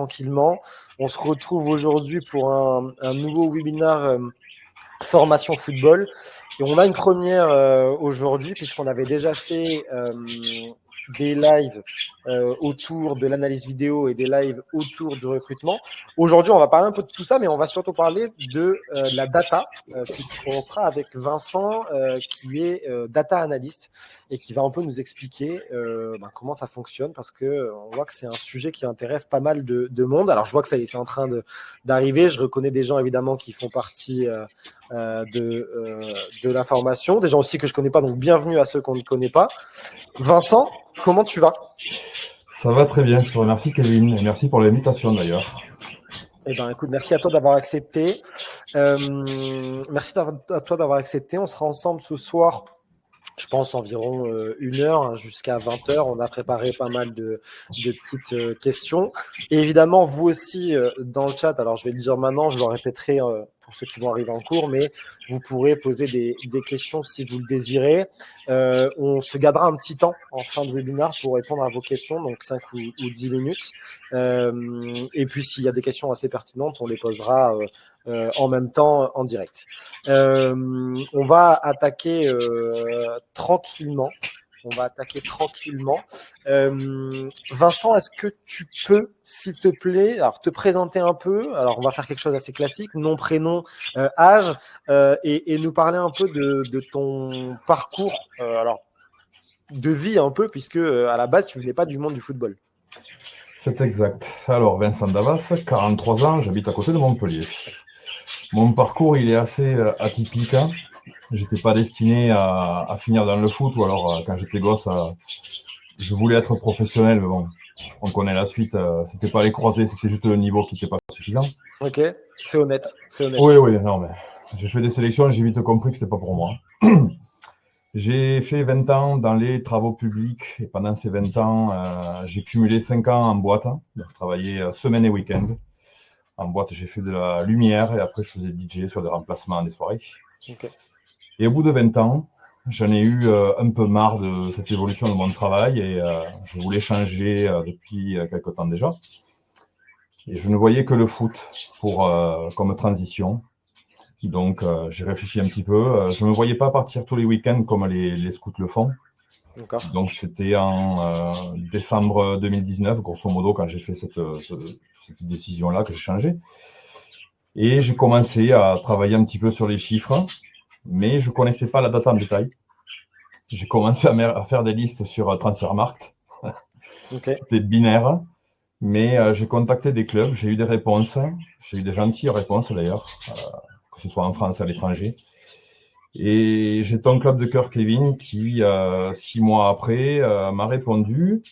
tranquillement. On se retrouve aujourd'hui pour un nouveau webinaire formation football. Et on a une première aujourd'hui puisqu'on avait déjà fait des lives autour de l'analyse vidéo et des lives autour du recrutement. Aujourd'hui, on va parler un peu de tout ça, mais on va surtout parler de la data, puisqu'on sera avec Vincent, qui est data analyst et qui va un peu nous expliquer comment ça fonctionne, parce que on voit que c'est un sujet qui intéresse pas mal de monde. Alors, je vois que ça y est, c'est en train d'arriver. Je reconnais des gens, évidemment, qui font partie de la formation. Des gens aussi que je connais pas, donc bienvenue à ceux qu'on ne connaît pas. Vincent, comment tu vas? Ça va très bien, je te remercie Kevin, et merci pour l'invitation d'ailleurs. Eh ben, écoute, merci à toi d'avoir accepté. Merci à toi d'avoir accepté. On sera ensemble ce soir, je pense environ 1 heure jusqu'à 20 h. On a préparé pas mal de petites questions. Et évidemment, vous aussi dans le chat, alors je vais le dire maintenant, je le répéterai pour ceux qui vont arriver en cours, mais vous pourrez poser des questions si vous le désirez. On se gardera un petit temps en fin de webinaire pour répondre à vos questions, donc 5 ou 10 minutes. Et puis, s'il y a des questions assez pertinentes, on les posera en même temps en direct. On va attaquer tranquillement. Vincent, est-ce que tu peux, s'il te plaît, alors te présenter un peu? Alors, on va faire quelque chose d'assez classique, nom, prénom, âge, et nous parler un peu de ton parcours, alors de vie un peu, puisque à la base, tu venais pas du monde du football. C'est exact. Alors, Vincent Davas, 43 ans, j'habite à côté de Montpellier. Mon parcours, il est assez atypique. J'étais pas destiné à finir dans le foot, ou alors quand j'étais gosse, je voulais être professionnel, mais bon, on connaît la suite. C'était pas les croisés, c'était juste le niveau qui n'était pas suffisant. Ok, c'est honnête. Oui, non, mais j'ai fait des sélections, j'ai vite compris que c'était pas pour moi. J'ai fait 20 ans dans les travaux publics, et pendant ces 20 ans, j'ai cumulé 5 ans en boîte. J'ai travaillé semaine et week-end. En boîte, j'ai fait de la lumière, et après, je faisais DJ sur des remplacements des soirées. Okay. Et au bout de 20 ans, j'en ai eu un peu marre de cette évolution de mon travail, et je voulais changer depuis quelque temps déjà. Et je ne voyais que le foot comme transition. Donc, j'ai réfléchi un petit peu. Je ne me voyais pas partir tous les week-ends comme les scouts le font. D'accord. Donc, c'était en décembre 2019, grosso modo, quand j'ai fait cette décision-là, que j'ai changé. Et j'ai commencé à travailler un petit peu sur les chiffres, mais je ne connaissais pas la data en détail. J'ai commencé à faire des listes sur Transfermarkt. Okay. C'était binaire, mais j'ai contacté des clubs, j'ai eu des réponses. J'ai eu des gentilles réponses d'ailleurs, que ce soit en France ou à l'étranger. Et j'ai ton club de cœur, Kevin, qui, 6 mois après, m'a répondu,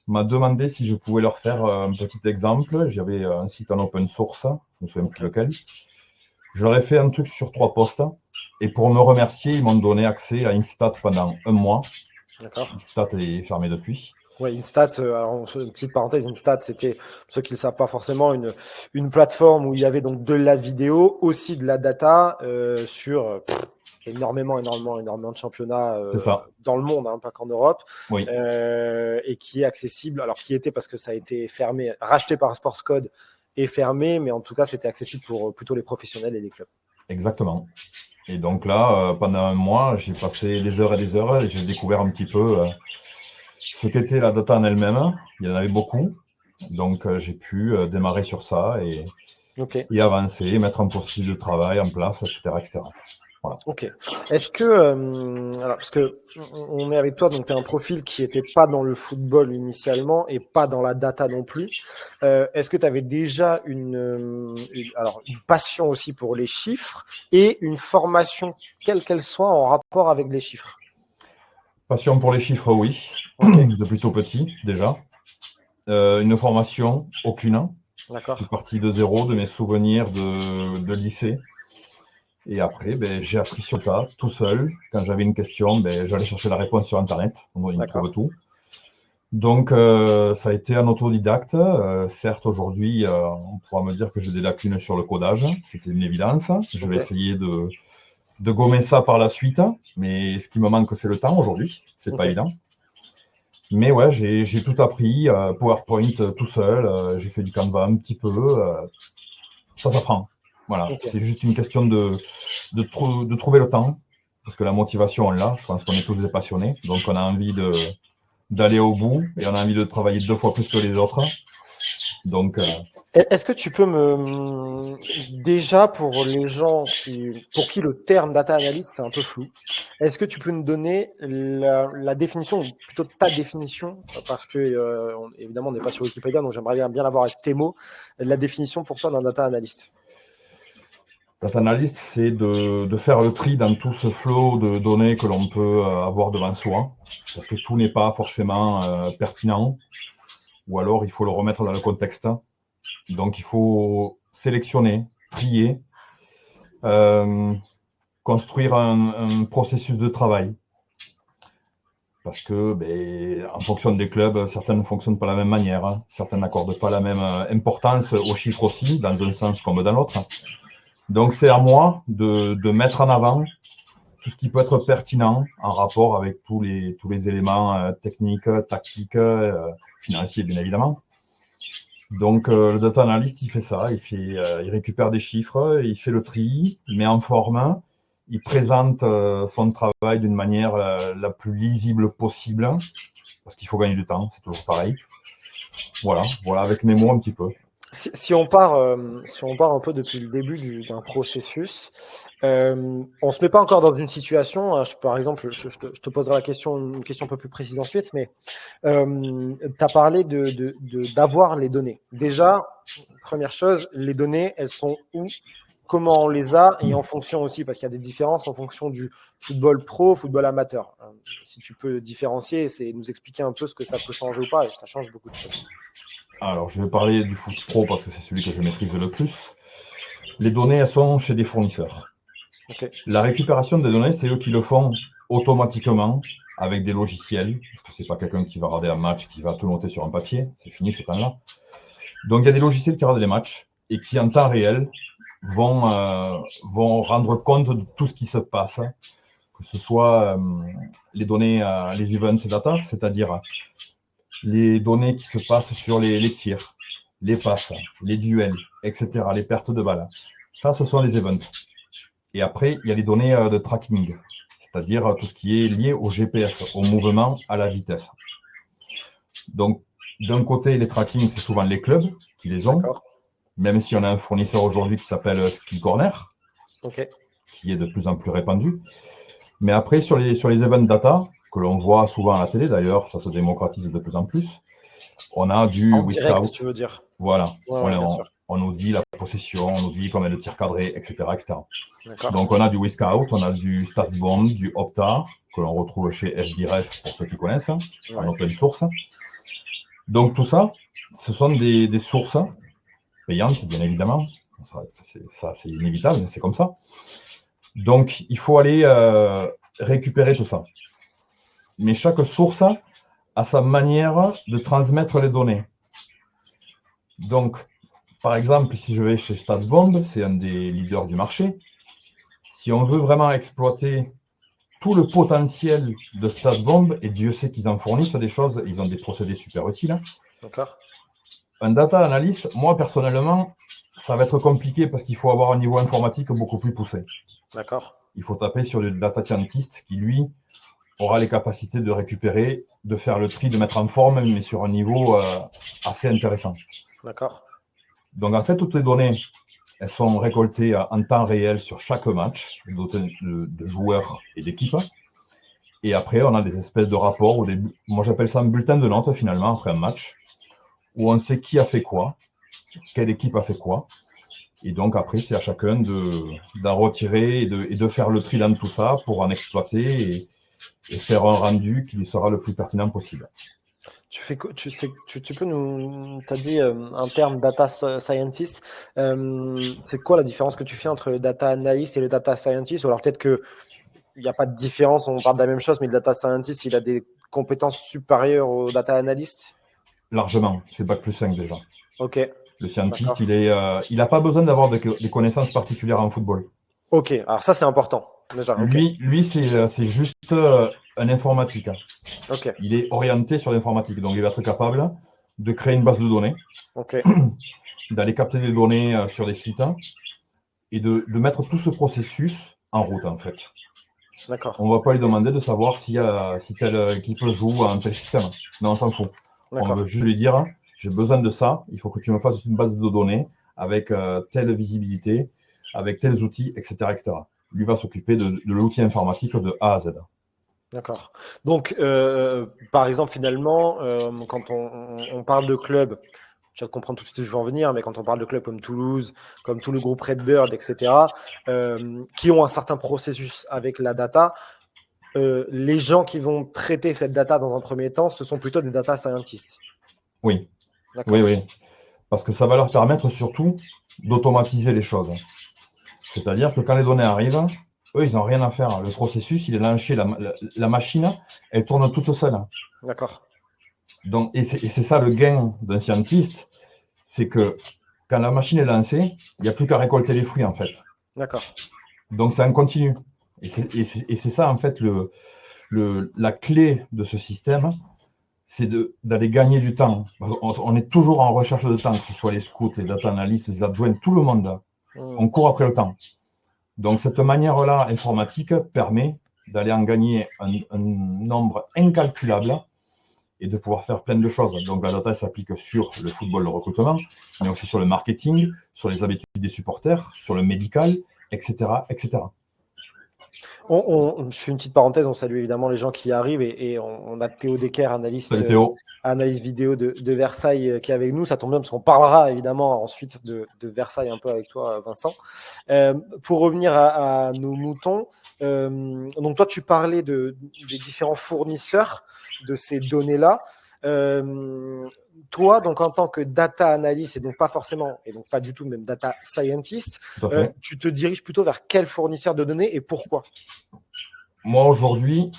m'a demandé si je pouvais leur faire un petit exemple. J'avais un site en open source, je me souviens plus lequel. Je leur ai fait un truc sur 3 postes. Et pour me remercier, ils m'ont donné accès à Instat pendant 1 mois. D'accord. Instat est fermé depuis. Oui, Instat, alors une petite parenthèse, Instat, c'était, pour ceux qui ne le savent pas forcément, une plateforme où il y avait donc de la vidéo, aussi de la data sur énormément de championnats dans le monde, hein, pas qu'en Europe, oui. Et qui est accessible, alors qui était parce que ça a été fermé, racheté par Sportscode et fermé, mais en tout cas, c'était accessible pour plutôt les professionnels et les clubs. Exactement. Et donc là, pendant 1 mois, j'ai passé des heures et des heures et j'ai découvert un petit peu ce qu'était la data en elle-même. Il y en avait beaucoup. Donc, j'ai pu démarrer sur ça et avancer, mettre un processus de travail en place, etc. Voilà. Ok. Est-ce que, alors, parce que on est avec toi, donc tu as un profil qui n'était pas dans le football initialement et pas dans la data non plus. Est-ce que tu avais déjà une passion aussi pour les chiffres et une formation, quelle qu'elle soit, en rapport avec les chiffres? Passion pour les chiffres, oui. Okay. Depuis tout petit, déjà. Une formation, aucune. D'accord. Je suis parti de zéro, de mes souvenirs de lycée. Et après, j'ai appris sur le tas, tout seul. Quand j'avais une question, j'allais chercher la réponse sur Internet. On trouve tout. Donc, ça a été un autodidacte. Certes, aujourd'hui, on pourra me dire que j'ai des lacunes sur le codage. C'était une évidence. Je vais essayer de gommer ça par la suite. Mais ce qui me manque, c'est le temps aujourd'hui. C'est pas évident. Mais ouais, j'ai tout appris, PowerPoint tout seul, j'ai fait du Canva un petit peu, ça s'apprend. Voilà, Ok. c'est juste une question de trouver le temps, parce que la motivation, on l'a, je pense qu'on est tous des passionnés, donc on a envie d'aller au bout, et on a envie de travailler 2 fois plus que les autres. Donc, Est-ce que tu peux déjà pour les gens pour qui le terme data analyst c'est un peu flou, est-ce que tu peux nous donner la définition, ou plutôt ta définition, parce que évidemment on n'est pas sur Wikipédia, donc j'aimerais bien l'avoir avec tes mots, la définition pour toi d'un data analyst. data analyst, c'est de faire le tri dans tout ce flot de données que l'on peut avoir devant soi, parce que tout n'est pas forcément pertinent, ou alors il faut le remettre dans le contexte. Donc il faut sélectionner, trier, construire un processus de travail. Parce que, en fonction des clubs, certains ne fonctionnent pas de la même manière, certains n'accordent pas la même importance aux chiffres aussi, dans un sens comme dans l'autre. Donc c'est à moi de mettre en avant tout ce qui peut être pertinent en rapport avec tous les éléments techniques, tactiques, financiers bien évidemment. Donc le data analyst, il fait ça, il récupère des chiffres, il fait le tri, il met en forme, il présente son travail d'une manière la plus lisible possible, parce qu'il faut gagner du temps, c'est toujours pareil. Voilà avec mes mots un petit peu. Si on part un peu depuis le début d'un processus, on se met pas encore dans une situation. Par exemple, je te poserai une question un peu plus précise ensuite, mais tu as parlé d'avoir les données. Déjà, première chose, les données, elles sont où? Comment on les a? Et en fonction aussi, parce qu'il y a des différences en fonction du football pro, football amateur. Si tu peux différencier, c'est nous expliquer un peu ce que ça peut changer ou pas, et ça change beaucoup de choses. Alors, je vais parler du foot pro parce que c'est celui que je maîtrise le plus. Les données, elles sont chez des fournisseurs. Okay. La récupération des données, c'est eux qui le font automatiquement avec des logiciels, parce que c'est pas quelqu'un qui va regarder un match, qui va tout noter sur un papier, c'est fini ce temps-là. Donc, il y a des logiciels qui regardent les matchs et qui, en temps réel, vont rendre compte de tout ce qui se passe, que ce soit les données, les event data, c'est-à-dire les données qui se passent sur les tirs, les passes, les duels, etc., les pertes de balles. Ça, ce sont les events. Et après, il y a les données de tracking, c'est-à-dire tout ce qui est lié au GPS, au mouvement, à la vitesse. Donc, d'un côté, les tracking, c'est souvent les clubs qui les ont, même si on a un fournisseur aujourd'hui qui s'appelle Skill Corner, qui est de plus en plus répandu. Mais après, sur les event data, que l'on voit souvent à la télé, d'ailleurs, ça se démocratise de plus en plus, on a du direct, tu veux dire. Voilà, on nous dit la possession, on nous dit combien de tirs cadrés, etc. Donc on a du Whiscout, on a du StatsBomb, du Opta, que l'on retrouve chez FBref pour ceux qui connaissent, en open source. Donc tout ça, ce sont des sources payantes, bien évidemment. Ça c'est inévitable, c'est comme ça. Donc il faut aller récupérer tout ça. Mais chaque source a sa manière de transmettre les données. Donc, par exemple, si je vais chez StatsBomb, c'est un des leaders du marché. Si on veut vraiment exploiter tout le potentiel de StatsBomb, et Dieu sait qu'ils en fournissent des choses, ils ont des procédés super utiles. D'accord. Un data analyst, moi personnellement, ça va être compliqué parce qu'il faut avoir un niveau informatique beaucoup plus poussé. D'accord. Il faut taper sur le data scientist qui, lui, aura les capacités de récupérer, de faire le tri, de mettre en forme, mais sur un niveau assez intéressant. D'accord. Donc, en fait, toutes les données, elles sont récoltées en temps réel sur chaque match, de joueurs et d'équipes. Et après, on a des espèces de rapports, moi j'appelle ça un bulletin de notes finalement, après un match, où on sait qui a fait quoi, quelle équipe a fait quoi. Et donc après, c'est à chacun d'en retirer et de faire le tri dans tout ça pour en exploiter et faire un rendu qui lui sera le plus pertinent possible. Tu peux nous, t'as dit un terme data scientist. C'est quoi la différence que tu fais entre le data analyst et le data scientist? Ou alors peut-être que il n'y a pas de différence, on parle de la même chose, mais le data scientist, il a des compétences supérieures au data analyst? Largement, c'est Bac+5 déjà. Ok. Le scientist, il n'a pas besoin d'avoir des connaissances particulières en football. Ok, alors ça c'est important. Déjà, Lui, c'est juste un informatique. Ok. Il est orienté sur l'informatique. Donc, il va être capable de créer une base de données, Ok. d'aller capter des données sur des sites et de mettre tout ce processus en route, en fait. D'accord. On ne va pas lui demander de savoir si telle équipe joue à un tel système. Non, on s'en fout. On veut D'accord. juste lui dire, j'ai besoin de ça, il faut que tu me fasses une base de données avec telle visibilité, avec tels outils, etc., etc. Lui va s'occuper de l'outil informatique de A à Z. D'accord. Donc, par exemple, finalement, quand on parle de club, tu vas te comprendre tout de suite où je vais en venir, mais quand on parle de clubs comme Toulouse, comme tout le groupe Redbird, etc., qui ont un certain processus avec la data, les gens qui vont traiter cette data dans un premier temps, ce sont plutôt des data scientists. Oui, D'accord. oui, oui. Parce que ça va leur permettre surtout d'automatiser les choses. C'est-à-dire que quand les données arrivent, eux, ils n'ont rien à faire. Le processus, il est lancé, la machine, elle tourne toute seule. D'accord. Donc, et c'est ça le gain d'un scientiste, c'est que quand la machine est lancée, il n'y a plus qu'à récolter les fruits, en fait. D'accord. Donc, c'est un continu. Et c'est ça, en fait, la clé de ce système, c'est d'aller gagner du temps. On est toujours en recherche de temps, que ce soit les scouts, les data analysts, les adjoints, tout le monde. On court après le temps. Donc, cette manière-là informatique permet d'aller en gagner un nombre incalculable et de pouvoir faire plein de choses. Donc, la data s'applique sur le football, le recrutement, mais aussi sur le marketing, sur les habitudes des supporters, sur le médical, etc., etc. Je fais une petite parenthèse, on salue évidemment les gens qui arrivent et on a Théo Decker, Salut Théo. analyse vidéo de Versailles qui est avec nous. Ça tombe bien parce qu'on parlera évidemment ensuite de Versailles un peu avec toi, Vincent. Pour revenir à nos moutons, donc toi tu parlais des différents fournisseurs de ces données-là. Toi, donc en tant que data analyst et donc pas forcément, et donc pas du tout même data scientist, tu te diriges plutôt vers quel fournisseur de données et pourquoi? Moi aujourd'hui,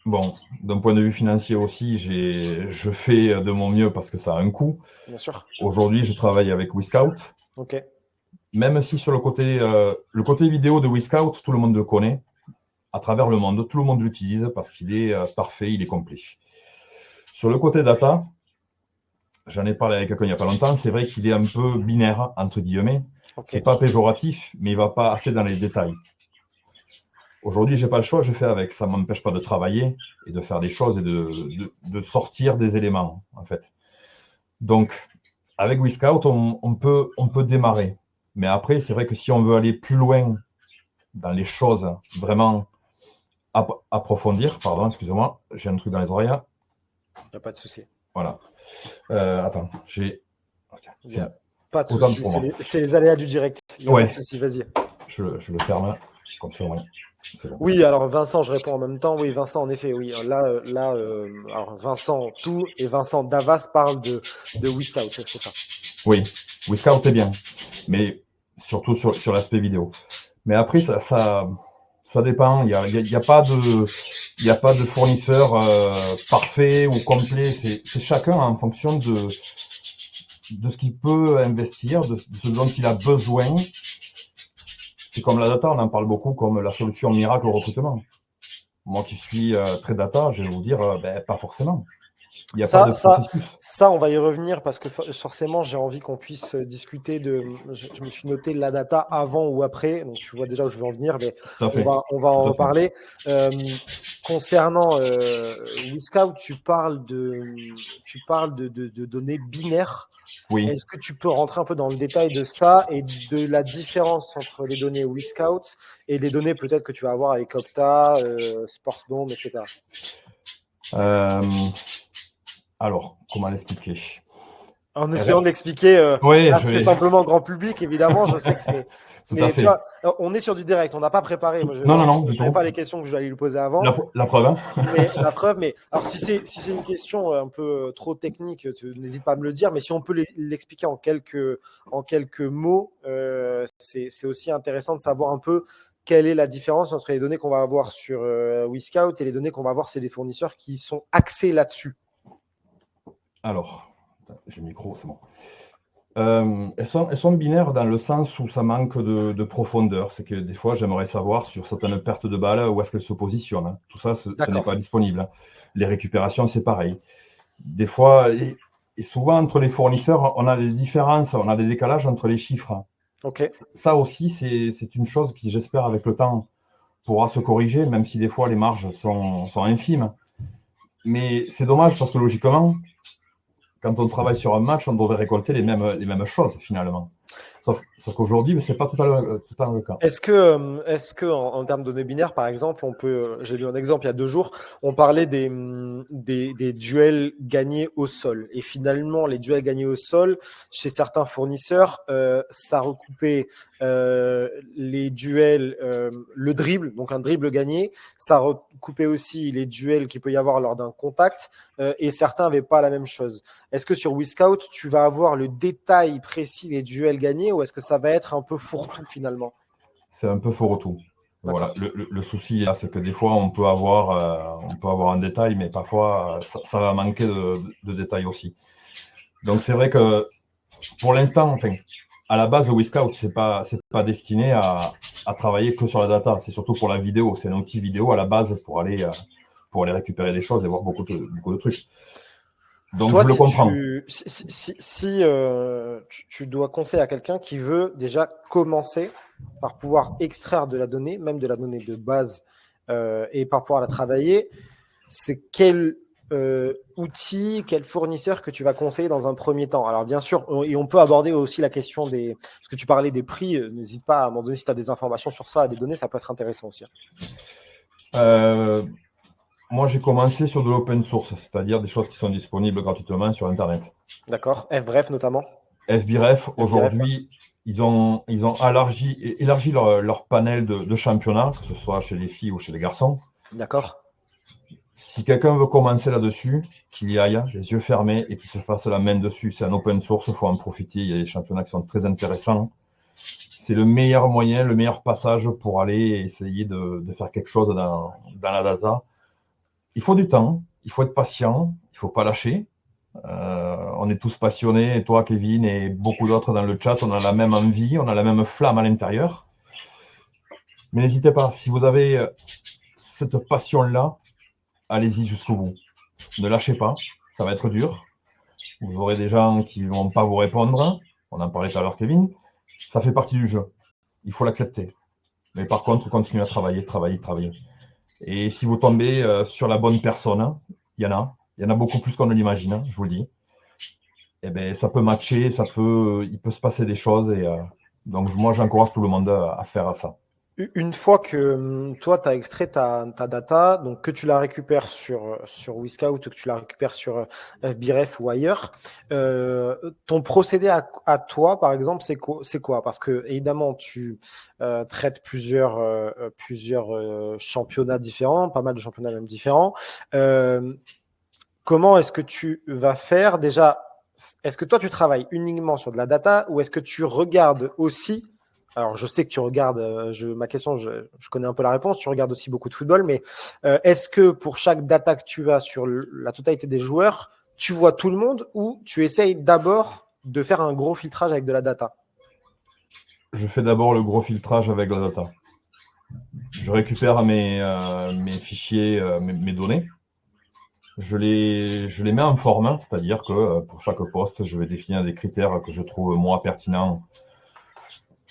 bon, d'un point de vue financier aussi, je fais de mon mieux parce que ça a un coût. Bien sûr. Aujourd'hui, je travaille avec Wyscout. Ok. Même si sur le côté vidéo de Wyscout, tout le monde le connaît. À travers le monde, tout le monde l'utilise parce qu'il est parfait, il est complet. Sur le côté data, j'en ai parlé avec quelqu'un il n'y a pas longtemps, c'est vrai qu'il est un peu binaire, entre guillemets. Okay. C'est pas péjoratif, mais il ne va pas assez dans les détails. Aujourd'hui, je n'ai pas le choix, je fais avec. Ça ne m'empêche pas de travailler et de faire des choses et de sortir des éléments, en fait. Donc, avec Wyscout, on peut démarrer. Mais après, c'est vrai que si on veut aller plus loin dans les choses, vraiment approfondir, pardon, excusez-moi, j'ai un truc dans les oreilles. Il n'y a pas de souci. Voilà. Attends, j'ai... Pas de souci, c'est les aléas du direct. Il n'y a pas de souci, vas-y. Je le ferme, comme ça, oui. Oui, alors Vincent, je réponds en même temps. Oui, Vincent, en effet, oui. Alors Vincent Tout et Vincent Davas parlent de Wyscout, c'est ça. Oui, Wyscout est bien, mais surtout sur l'aspect vidéo. Mais après, ça dépend. Il y a pas de fournisseur parfait ou complet. C'est chacun en fonction de ce qu'il peut investir, de ce dont il a besoin. C'est comme la data, on en parle beaucoup comme la solution miracle au recrutement. Moi qui suis très data, je vais vous dire, pas forcément. Il n'y a pas de processus. Ça, on va y revenir parce que forcément, j'ai envie qu'on puisse discuter de. Je me suis noté la data avant ou après, donc tu vois déjà où je veux en venir, mais on va en reparler. Concernant Wyscout, tu parles de données binaires. Oui. Est-ce que tu peux rentrer un peu dans le détail de ça et de la différence entre les données Wyscout et les données peut-être que tu vas avoir avec Opta, Sportdome, etc. Alors, comment l'expliquer? En espérant l'expliquer, c'est simplement grand public, évidemment. Je sais que c'est. Mais tu vois, on est sur du direct, on n'a pas préparé. Moi, je ne savais pas les questions que je allais lui poser avant. La preuve. Hein. La preuve, mais alors si c'est une question un peu trop technique, n'hésite pas à me le dire. Mais si on peut l'expliquer en quelques mots, c'est aussi intéressant de savoir un peu quelle est la différence entre les données qu'on va avoir sur Wyscout et les données qu'on va avoir chez des fournisseurs qui sont axés là-dessus. Alors, j'ai le micro, c'est bon. Elles sont binaires dans le sens où ça manque de profondeur. C'est que des fois, j'aimerais savoir sur certaines pertes de balles où est-ce qu'elles se positionnent, hein. Tout ça, ce n'est D'accord. pas disponible, hein. Les récupérations, c'est pareil. Des fois, et souvent entre les fournisseurs, on a des différences, on a des décalages entre les chiffres, hein. Ok. Ça aussi, c'est une chose qui, j'espère, avec le temps, pourra se corriger, même si des fois les marges sont infimes. Mais c'est dommage parce que logiquement, quand on travaille sur un match, on devrait récolter les mêmes choses finalement. Sauf qu'aujourd'hui, ce n'est pas tout à le cas. Est-ce que en termes de données binaires, par exemple, j'ai lu un exemple il y a 2 jours, on parlait des duels gagnés au sol. Et finalement, les duels gagnés au sol, chez certains fournisseurs, ça recoupait les duels, le dribble, donc un dribble gagné, ça recoupait aussi les duels qu'il peut y avoir lors d'un contact, et certains n'avaient pas la même chose. Est-ce que sur WeScout, tu vas avoir le détail précis des duels gagnés ou est-ce que ça va être un peu fourre-tout finalement? C'est un peu faux retour. Voilà. D'accord. Le souci, là, c'est que des fois, on peut avoir un détail, mais parfois, ça va manquer de détails aussi. Donc, c'est vrai que pour l'instant, enfin, à la base, le WeScout, c'est pas destiné à travailler que sur la data. C'est surtout pour la vidéo. C'est un outil vidéo à la base pour aller récupérer des choses et voir beaucoup de trucs. Donc, Toi, je le si comprends. tu dois conseiller à quelqu'un qui veut déjà commencer par pouvoir extraire de la donnée, même de la donnée de base, et par pouvoir la travailler, c'est quel outil, quel fournisseur que tu vas conseiller dans un premier temps? Alors bien sûr, et on peut aborder aussi la question parce que tu parlais des prix, n'hésite pas à m'en donner si tu as des informations sur ça, à des données, ça peut être intéressant aussi. Moi, j'ai commencé sur de l'open source, c'est-à-dire des choses qui sont disponibles gratuitement sur Internet. D'accord. FBref notamment. FBref, FBref, ouais. aujourd'hui, ils ont élargi leur panel de championnats, que ce soit chez les filles ou chez les garçons. D'accord. Si quelqu'un veut commencer là-dessus, qu'il y aille, les yeux fermés, et qu'il se fasse la main dessus. C'est un open source, il faut en profiter. Il y a des championnats qui sont très intéressants. C'est le meilleur moyen, le meilleur passage pour aller essayer de faire quelque chose dans la data. Il faut du temps, il faut être patient, il ne faut pas lâcher. On est tous passionnés, et toi, Kevin, et beaucoup d'autres dans le chat, on a la même envie, on a la même flamme à l'intérieur. Mais n'hésitez pas, si vous avez cette passion-là, allez-y jusqu'au bout. Ne lâchez pas, ça va être dur. Vous aurez des gens qui ne vont pas vous répondre. On en parlait tout à l'heure, Kevin. Ça fait partie du jeu. Il faut l'accepter. Mais par contre, continuez à travailler. Et si vous tombez sur la bonne personne, il y en a beaucoup plus qu'on ne l'imagine, je vous le dis. Eh ben, ça peut matcher, il peut se passer des choses. Donc, moi, j'encourage tout le monde à faire ça. Une fois que toi, tu as extrait ta data, donc que tu la récupères sur WeScout ou que tu la récupères sur FBref ou ailleurs, ton procédé à toi, par exemple, c'est quoi? Parce que évidemment, tu traites plusieurs championnats différents, pas mal de championnats même différents. Comment est-ce que tu vas faire déjà? Est-ce que toi, tu travailles uniquement sur de la data ou est-ce que tu regardes aussi? Alors, je sais que tu regardes, ma question, je connais un peu la réponse, tu regardes aussi beaucoup de football, mais est-ce que pour chaque data que tu as sur la totalité des joueurs, tu vois tout le monde ou tu essayes d'abord de faire un gros filtrage avec de la data? Je fais d'abord le gros filtrage avec la data. Je récupère mes fichiers, mes données. Je les mets en forme, c'est-à-dire que pour chaque poste, je vais définir des critères que je trouve moi pertinents.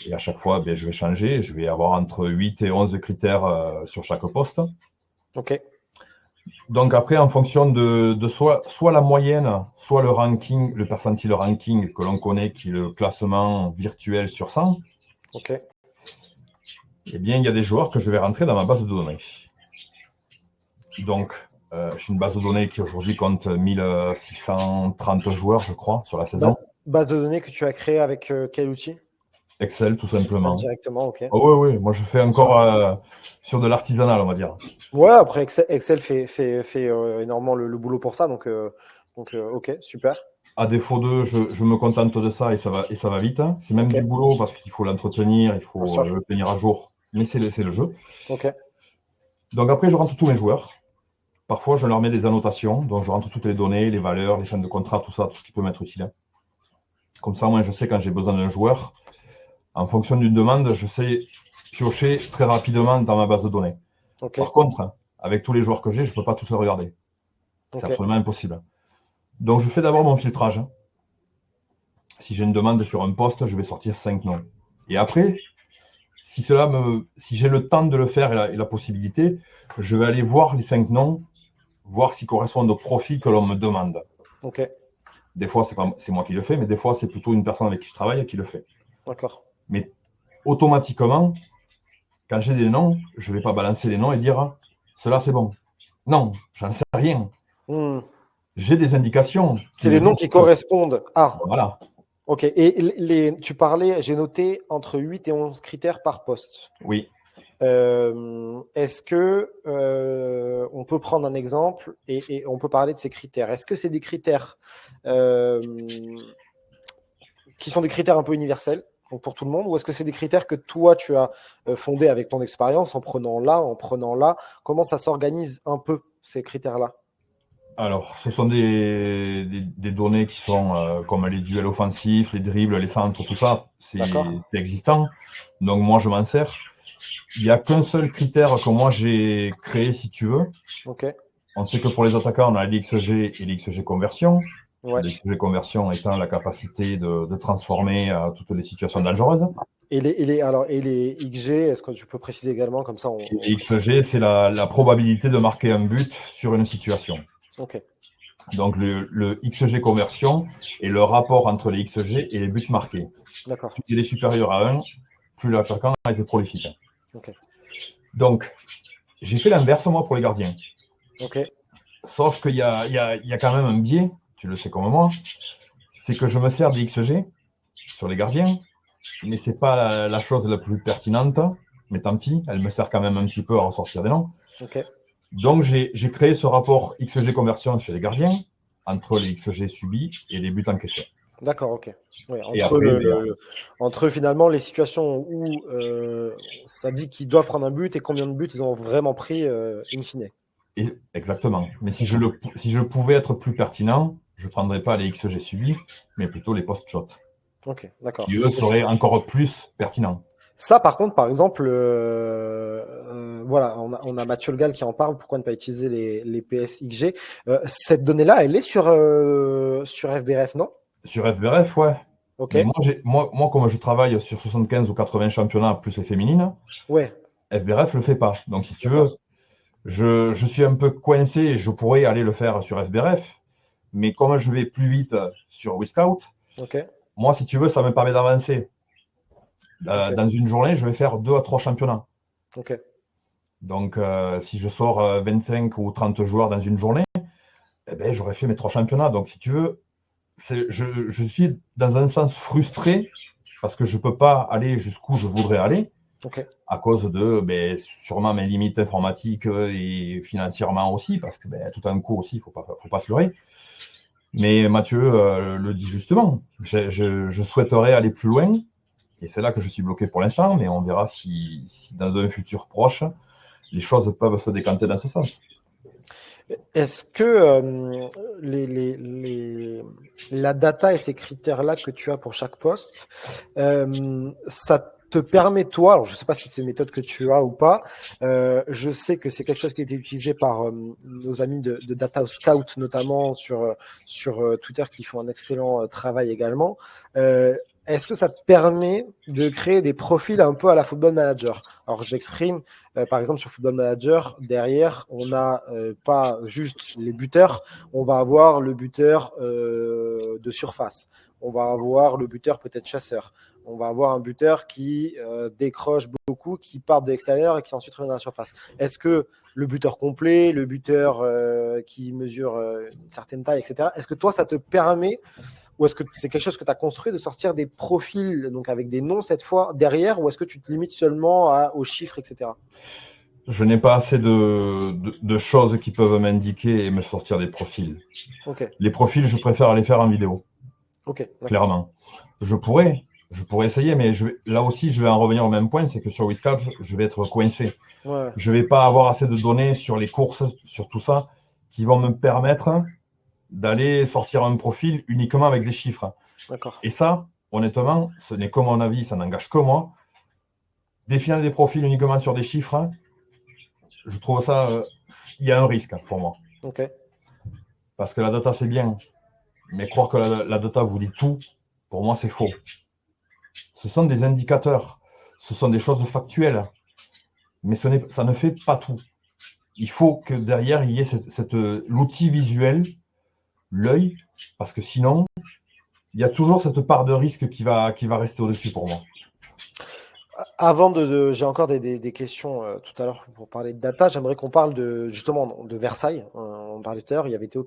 Et à chaque fois, je vais changer. Je vais avoir entre 8 et 11 critères sur chaque poste. Ok. Donc après, en fonction de soit la moyenne, soit le ranking, le percentile ranking que l'on connaît, qui est le classement virtuel sur 100, Ok. eh bien, il y a des joueurs que je vais rentrer dans ma base de données. Donc, j'ai une base de données qui aujourd'hui compte 1630 joueurs, je crois, sur la saison. Base de données que tu as créée avec quel outil? Excel, tout simplement. Excel directement, ok. Oh, oui, moi je fais encore sur de l'artisanal, on va dire. Ouais, après Excel fait énormément le boulot pour ça, donc ok, super. À défaut de, je me contente de ça et ça va vite. C'est même Okay. du boulot parce qu'il faut l'entretenir, il faut le tenir à jour, mais c'est le jeu. Okay. Donc après, je rentre tous mes joueurs. Parfois, je leur mets des annotations, donc je rentre toutes les données, les valeurs, les chaînes de contrat, tout ça, tout ce qui peut m'être utile. Comme ça, moi, je sais quand j'ai besoin d'un joueur. En fonction d'une demande, je sais piocher très rapidement dans ma base de données. Ok. Par contre, avec tous les joueurs que j'ai, je ne peux pas tous les regarder. C'est Ok. absolument impossible. Donc, je fais d'abord mon filtrage. Si j'ai une demande sur un poste, je vais sortir 5 noms. Et après, si j'ai le temps de le faire et la possibilité, je vais aller voir les 5 noms, voir s'ils correspondent au profil que l'on me demande. Ok. Des fois, c'est moi qui le fais, mais des fois, c'est plutôt une personne avec qui je travaille qui le fait. D'accord. Mais automatiquement, quand j'ai des noms, je ne vais pas balancer les noms et dire cela c'est bon. Non, j'en sais rien. J'ai des indications. C'est les noms qui correspondent. Ah, voilà. Ok. Et tu parlais, j'ai noté entre 8 et 11 critères par poste. Oui. Est-ce que on peut prendre un exemple et on peut parler de ces critères? Est-ce que c'est des critères qui sont des critères un peu universels, donc pour tout le monde, ou est-ce que c'est des critères que toi tu as fondés avec ton expérience en prenant là? Comment ça s'organise un peu ces critères-là? Alors, ce sont des données qui sont comme les duels offensifs, les dribbles, les centres, tout ça, c'est existant. Donc moi, je m'en sers. Il n'y a qu'un seul critère que moi j'ai créé, si tu veux. Ok. On sait que pour les attaquants, on a l'XG et l'XG conversion. Ouais. L'XG conversion étant la capacité de transformer toutes les situations dangereuses. Et les XG, est-ce que tu peux préciser également comme ça Les XG, c'est la probabilité de marquer un but sur une situation. Ok. Donc le XG conversion est le rapport entre les XG et les buts marqués. D'accord. Plus il est supérieur à 1, plus l'attaquant a été prolifique. Ok. Donc, j'ai fait l'inverse, moi, pour les gardiens. Ok. Sauf qu'il y a quand même un biais, tu le sais comme moi, c'est que je me sers des XG sur les gardiens, mais ce n'est pas la chose la plus pertinente, mais tant pis, elle me sert quand même un petit peu à ressortir des noms. Ok. Donc, j'ai créé ce rapport XG conversion chez les gardiens entre les XG subis et les buts encaissés. D'accord, ok. Ouais, entre finalement les situations où ça dit qu'ils doivent prendre un but et combien de buts ils ont vraiment pris in fine. Exactement. Mais si je pouvais être plus pertinent, je ne prendrais pas les XG subis, mais plutôt les post-shots. Ok, d'accord. Qui, eux, seraient encore plus pertinents. Ça, par contre, par exemple, voilà, on a Mathieu Le Gall qui en parle. Pourquoi ne pas utiliser les PSXG? Cette donnée-là, elle est sur FBRF, non? Sur FBRF, ouais. Okay. Mais moi, comme je travaille sur 75 ou 80 championnats, plus les féminines, ouais. FBRF ne le fait pas. Donc, si tu veux, je suis un peu coincé et je pourrais aller le faire sur FBRF. Mais comme je vais plus vite sur WeScout, moi, si tu veux, ça me permet d'avancer. Dans une journée, je vais faire 2 à 3 championnats. Donc, si je sors 25 ou 30 joueurs dans une journée, eh ben, j'aurais fait mes 3 championnats. Donc, si tu veux, je suis dans un sens frustré parce que je ne peux pas aller jusqu'où je voudrais aller à cause de sûrement mes limites informatiques et financièrement aussi, parce que tout d'un coup aussi, il ne faut pas se leurrer. Mais Mathieu le dit justement, je souhaiterais aller plus loin. Et c'est là que je suis bloqué pour l'instant, mais on verra si dans un futur proche, les choses peuvent se décanter dans ce sens. Est-ce que la data et ces critères-là que tu as pour chaque poste, ça te permet, toi, alors je ne sais pas si c'est une méthode que tu as ou pas, je sais que c'est quelque chose qui a été utilisé par nos amis de Data Scout, notamment sur Twitter, qui font un excellent travail également. Est-ce que ça te permet de créer des profils un peu à la Football Manager? Alors, je m'exprime, par exemple, sur Football Manager, derrière, on n'a pas juste les buteurs, on va avoir le buteur de surface, on va avoir le buteur peut-être chasseur, on va avoir un buteur qui décroche beaucoup, qui part de l'extérieur et qui ensuite revient dans la surface. Est-ce que le buteur complet, le buteur qui mesure une certaine taille, etc., est-ce que toi, ça te permet, ou est-ce que c'est quelque chose que tu as construit, de sortir des profils, donc avec des noms cette fois derrière, ou est-ce que tu te limites seulement aux chiffres, etc.? Je n'ai pas assez de choses qui peuvent m'indiquer et me sortir des profils. Les profils, je préfère les faire en vidéo. Clairement. Je pourrais essayer, mais là aussi, je vais en revenir au même point, c'est que sur WeScout, je vais être coincé. Ouais. Je ne vais pas avoir assez de données sur les courses, sur tout ça, qui vont me permettre d'aller sortir un profil uniquement avec des chiffres. D'accord. Et ça, honnêtement, ce n'est que mon avis, ça n'engage que moi. Définir des profils uniquement sur des chiffres, je trouve ça, il y a un risque pour moi. Ok. Parce que la data, c'est bien. Mais croire que la data vous dit tout, pour moi, c'est faux. Ce sont des indicateurs. Ce sont des choses factuelles. Mais ça ne fait pas tout. Il faut que derrière, il y ait l'outil visuel, l'œil, parce que sinon, il y a toujours cette part de risque qui va rester au-dessus pour moi. Avant j'ai encore des questions tout à l'heure pour parler de data. J'aimerais qu'on parle justement de Versailles. On parlait tout à l'heure. Il y avait Théo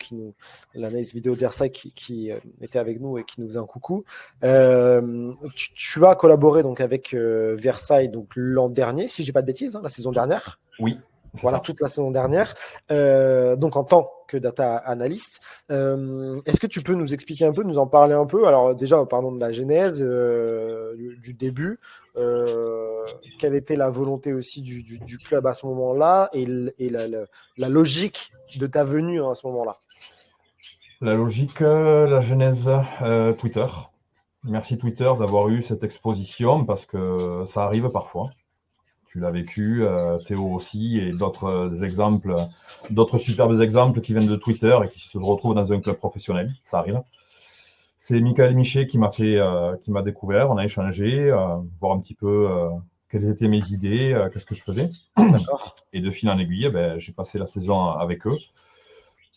l'analyse vidéo de Versailles qui était avec nous et qui nous faisait un coucou. Tu as collaboré donc avec Versailles donc l'an dernier, si j'ai pas de bêtises, la saison dernière. Oui. Voilà, toute la saison dernière. Donc, en tant que data analyst, est-ce que tu peux nous expliquer un peu, nous en parler un peu? Alors, déjà, parlons de la genèse, du début. Quelle était la volonté aussi du club à ce moment-là et la logique de ta venue à ce moment-là? La logique, la genèse, Twitter. Merci Twitter d'avoir eu cette exposition parce que ça arrive parfois. Tu l'as vécu, Théo aussi, et d'autres exemples, d'autres superbes exemples qui viennent de Twitter et qui se retrouvent dans un club professionnel. Ça arrive. C'est Michael Michet qui m'a découvert. On a échangé, voir un petit peu quelles étaient mes idées, qu'est-ce que je faisais. D'accord. Et de fil en aiguille, j'ai passé la saison avec eux.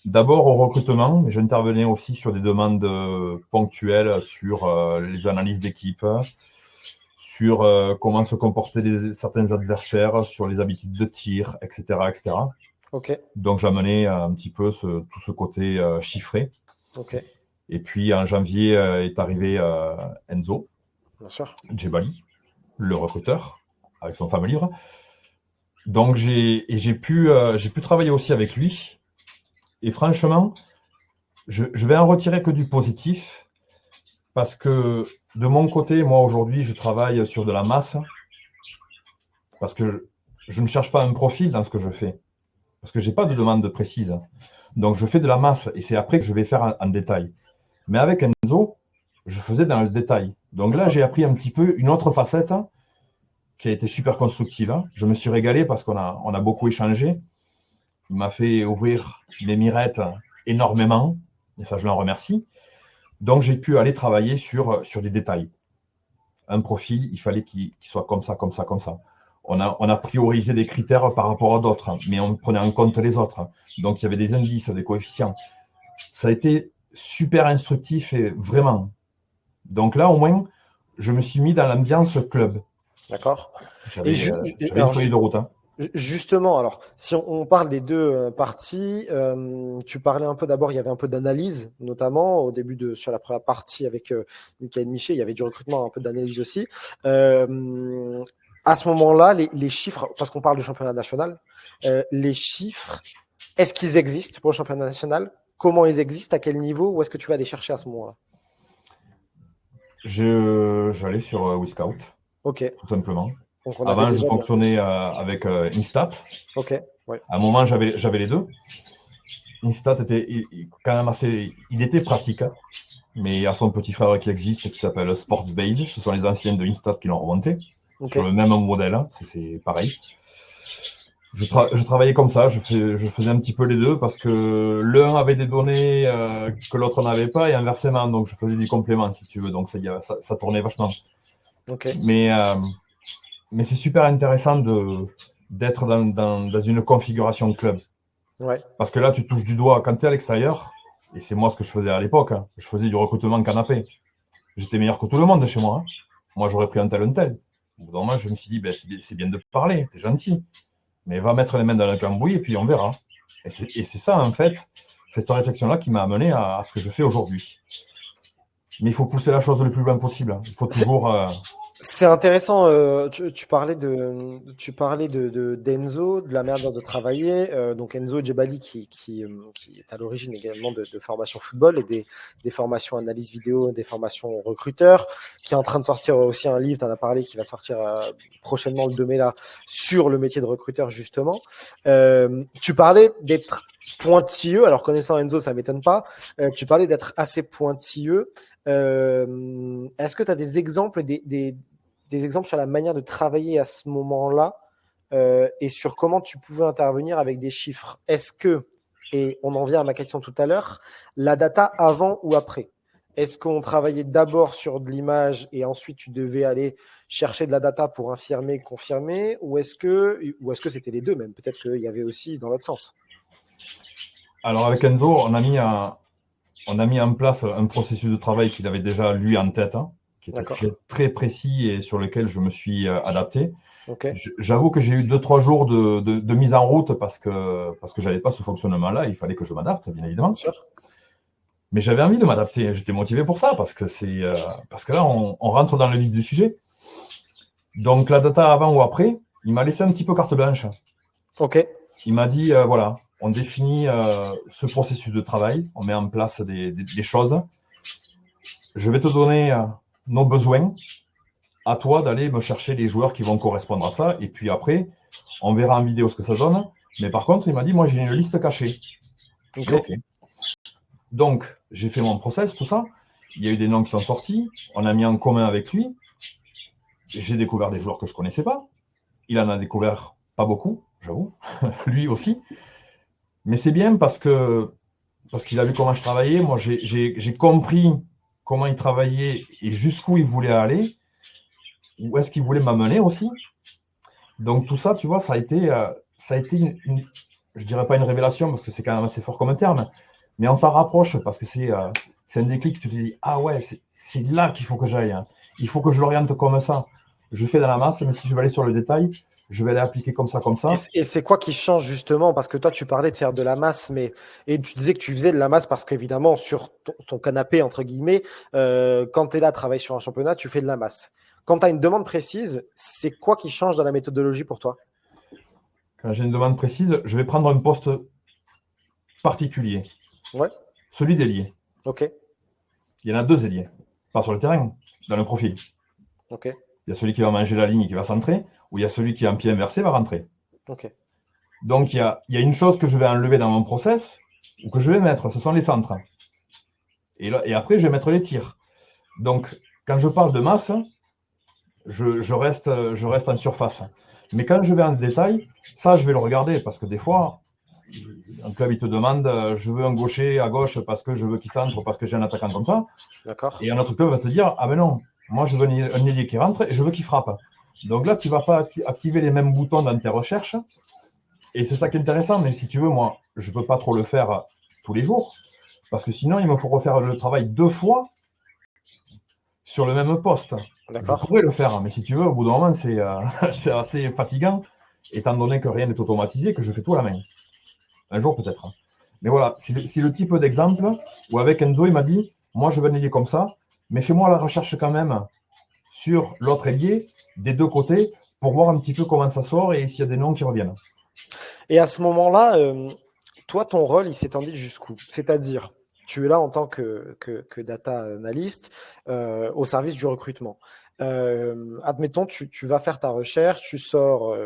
D'abord au recrutement, mais j'intervenais aussi sur des demandes ponctuelles sur les analyses d'équipe, sur comment se comportaient certains adversaires, sur les habitudes de tir, etc. etc. Ok. Donc j'amenais un petit peu tout ce côté chiffré. Ok. Et puis en janvier est arrivé Enzo Djebali, le recruteur, avec son fameux livre. Donc j'ai pu travailler aussi avec lui. Et franchement, je vais en retirer que du positif. Parce que de mon côté, moi aujourd'hui, je travaille sur de la masse. Parce que je ne cherche pas un profil dans ce que je fais. Parce que je n'ai pas de demande précise. Donc je fais de la masse et c'est après que je vais faire en détail. Mais avec Enzo, je faisais dans le détail. Donc là, j'ai appris un petit peu une autre facette qui a été super constructive. Je me suis régalé parce qu'on a beaucoup échangé. Il m'a fait ouvrir mes mirettes énormément. Et ça, je l'en remercie. Donc, j'ai pu aller travailler sur des détails. Un profil, il fallait qu'il soit comme ça, comme ça, comme ça. On a priorisé des critères par rapport à d'autres, mais on prenait en compte les autres. Donc, il y avait des indices, des coefficients. Ça a été super instructif et vraiment. Donc là, au moins, je me suis mis dans l'ambiance club. D'accord. J'avais une feuille de route. Justement, alors, si on parle des deux parties, tu parlais un peu d'abord, il y avait un peu d'analyse, notamment au début sur la première partie avec Michael Michet, il y avait du recrutement, un peu d'analyse aussi. À ce moment-là, les chiffres, parce qu'on parle du championnat national, les chiffres, est-ce qu'ils existent pour le championnat national? Comment ils existent? À quel niveau? Où est-ce que tu vas les chercher à ce moment-là? J'allais sur WeScout, tout simplement. Avant, je fonctionnais avec Instat. Ok. Ouais. À un moment, j'avais les deux. Instat était quand même il était pratique, mais il y a son petit frère qui existe, qui s'appelle Sportsbase. Ce sont les anciens de Instat qui l'ont remonté. Sur le même modèle, c'est pareil. Je travaillais comme ça, je faisais un petit peu les deux parce que l'un avait des données que l'autre n'avait pas et inversement, donc je faisais du complément si tu veux, donc ça tournait vachement. Mais c'est super intéressant d'être dans une configuration club. Ouais. Parce que là, tu touches du doigt quand tu es à l'extérieur, et c'est moi ce que je faisais à l'époque, je faisais du recrutement canapé. J'étais meilleur que tout le monde chez moi. Moi, j'aurais pris un tel. Au bout d'un moment, je me suis dit, c'est bien de parler, t'es gentil. Mais va mettre les mains dans le cambouis et puis on verra. Et c'est ça, en fait, c'est cette réflexion-là qui m'a amené à ce que je fais aujourd'hui. Mais il faut pousser la chose le plus loin possible. Il faut toujours... C'est intéressant. Tu parlais d'Enzo, de la manière de travailler. Donc Enzo Djebali qui est à l'origine également de formations football et des formations analyse vidéo, des formations recruteurs, qui est en train de sortir aussi un livre. Tu en as parlé, qui va sortir prochainement le 2 mai là sur le métier de recruteur justement. Tu parlais d'être pointilleux. Alors, connaissant Enzo, ça ne m'étonne pas. Tu parlais d'être assez pointilleux. Est-ce que tu as des exemples, des exemples sur la manière de travailler à ce moment-là et sur comment tu pouvais intervenir avec des chiffres? Est-ce que, et on en vient à ma question tout à l'heure, la data avant ou après? Est-ce qu'on travaillait d'abord sur de l'image et ensuite tu devais aller chercher de la data pour infirmer, confirmer, ou est-ce que c'était les deux même? Peut-être qu'il y avait aussi dans l'autre sens. Alors avec Enzo, on a mis en place un processus de travail qu'il avait déjà lui en tête, hein, qui était très précis et sur lequel je me suis adapté. Okay. J'avoue que j'ai eu 2-3 jours de mise en route parce que je n'avais pas ce fonctionnement-là. Il fallait que je m'adapte, bien évidemment. Bien sûr. Mais j'avais envie de m'adapter. J'étais motivé pour ça parce que là, on rentre dans le vif du sujet. Donc, la data avant ou après, il m'a laissé un petit peu carte blanche. Ok. Il m'a dit, voilà, on définit ce processus de travail, on met en place des choses. Je vais te donner nos besoins. À toi d'aller me chercher les joueurs qui vont correspondre à ça. Et puis après, on verra en vidéo ce que ça donne. Mais par contre, il m'a dit, moi, j'ai une liste cachée. Okay. Donc, j'ai fait mon process, tout ça. Il y a eu des noms qui sont sortis. On a mis en commun avec lui. J'ai découvert des joueurs que je ne connaissais pas. Il en a découvert pas beaucoup, j'avoue. Lui aussi. Mais c'est bien parce qu'il a vu comment je travaillais. Moi, j'ai compris comment il travaillait et jusqu'où il voulait aller. Où est-ce qu'il voulait m'amener aussi. Donc, tout ça, tu vois, ça a été je dirais pas une révélation parce que c'est quand même assez fort comme terme. Mais on s'en rapproche parce que c'est un déclic. Tu te dis, ah ouais, c'est là qu'il faut que j'aille. Hein. Il faut que je l'oriente comme ça. Je fais dans la masse, mais si je vais aller sur le détail, je vais aller appliquer comme ça, comme ça. Et c'est quoi qui change justement? Parce que toi, tu parlais de faire de la masse, et tu disais que tu faisais de la masse parce qu'évidemment, sur ton canapé, entre guillemets, quand tu es là à travailler sur un championnat, tu fais de la masse. Quand tu as une demande précise, c'est quoi qui change dans la méthodologie pour toi? Quand j'ai une demande précise, je vais prendre un poste particulier. Ouais. Celui d'ailier. Ok. Il y en a 2 ailiers. Pas sur le terrain, dans le profil. Ok. Il y a celui qui va manger la ligne et qui va centrer, ou il y a celui qui, en pied inversé, va rentrer. Ok. Donc, il y a une chose que je vais enlever dans mon process, ou que je vais mettre, ce sont les centres. Et après, je vais mettre les tirs. Donc, quand je parle de masse, je reste en surface. Mais quand je vais en détail, ça, je vais le regarder, parce que des fois, un club, il te demande, je veux un gaucher à gauche parce que je veux qu'il centre, parce que j'ai un attaquant comme ça. D'accord. Et un autre club va te dire, ah ben non, moi je veux un ailier qui rentre et je veux qu'il frappe. Donc là, tu ne vas pas activer les mêmes boutons dans tes recherches. Et c'est ça qui est intéressant. Mais si tu veux, moi, je ne peux pas trop le faire tous les jours. Parce que sinon, il me faut refaire le travail 2 fois sur le même poste. Je pourrais le faire, mais si tu veux, au bout d'un moment, c'est assez fatigant, étant donné que rien n'est automatisé, que je fais tout à la main. Un jour peut-être. Mais voilà, c'est le type d'exemple où avec Enzo, il m'a dit, moi je veux un ailier comme ça, mais fais-moi la recherche quand même sur l'autre ailier des 2 côtés pour voir un petit peu comment ça sort et s'il y a des noms qui reviennent. Et à ce moment-là, toi, ton rôle, il s'étendit jusqu'où? C'est-à-dire, tu es là en tant que data analyst au service du recrutement. Admettons, tu vas faire ta recherche, tu sors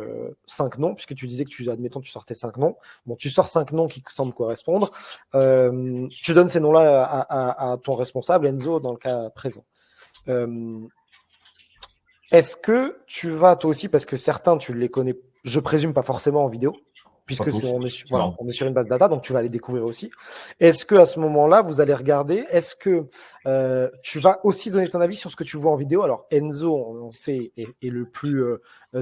5 noms, puisque tu disais que tu sortais 5 noms. Bon, tu sors 5 noms qui semblent correspondre. Tu donnes ces noms-là à ton responsable, Enzo, dans le cas présent. Est-ce que tu vas, toi aussi, parce que certains, tu les connais, je présume pas forcément en vidéo, puisque on est sur une base data, donc tu vas les découvrir aussi. Est-ce qu'à ce moment-là, vous allez regarder, est-ce que tu vas aussi donner ton avis sur ce que tu vois en vidéo? Alors, Enzo, on sait, est le plus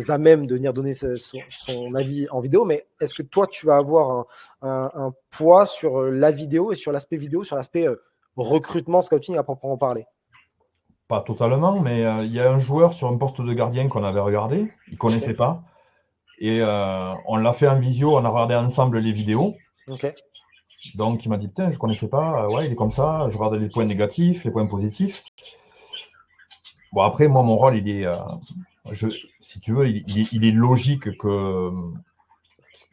à même de venir donner son avis en vidéo, mais est-ce que toi, tu vas avoir un poids sur la vidéo et sur l'aspect vidéo, sur l'aspect recrutement, scouting à proprement parler? Pas totalement, mais il y a un joueur sur un poste de gardien qu'on avait regardé, il ne connaissait pas. Et on l'a fait en visio, on a regardé ensemble les vidéos. Okay. Donc il m'a dit, putain, je ne connaissais pas, ouais, il est comme ça, je regarde les points négatifs, les points positifs. Bon, après, moi, mon rôle, il est, si tu veux, il est logique que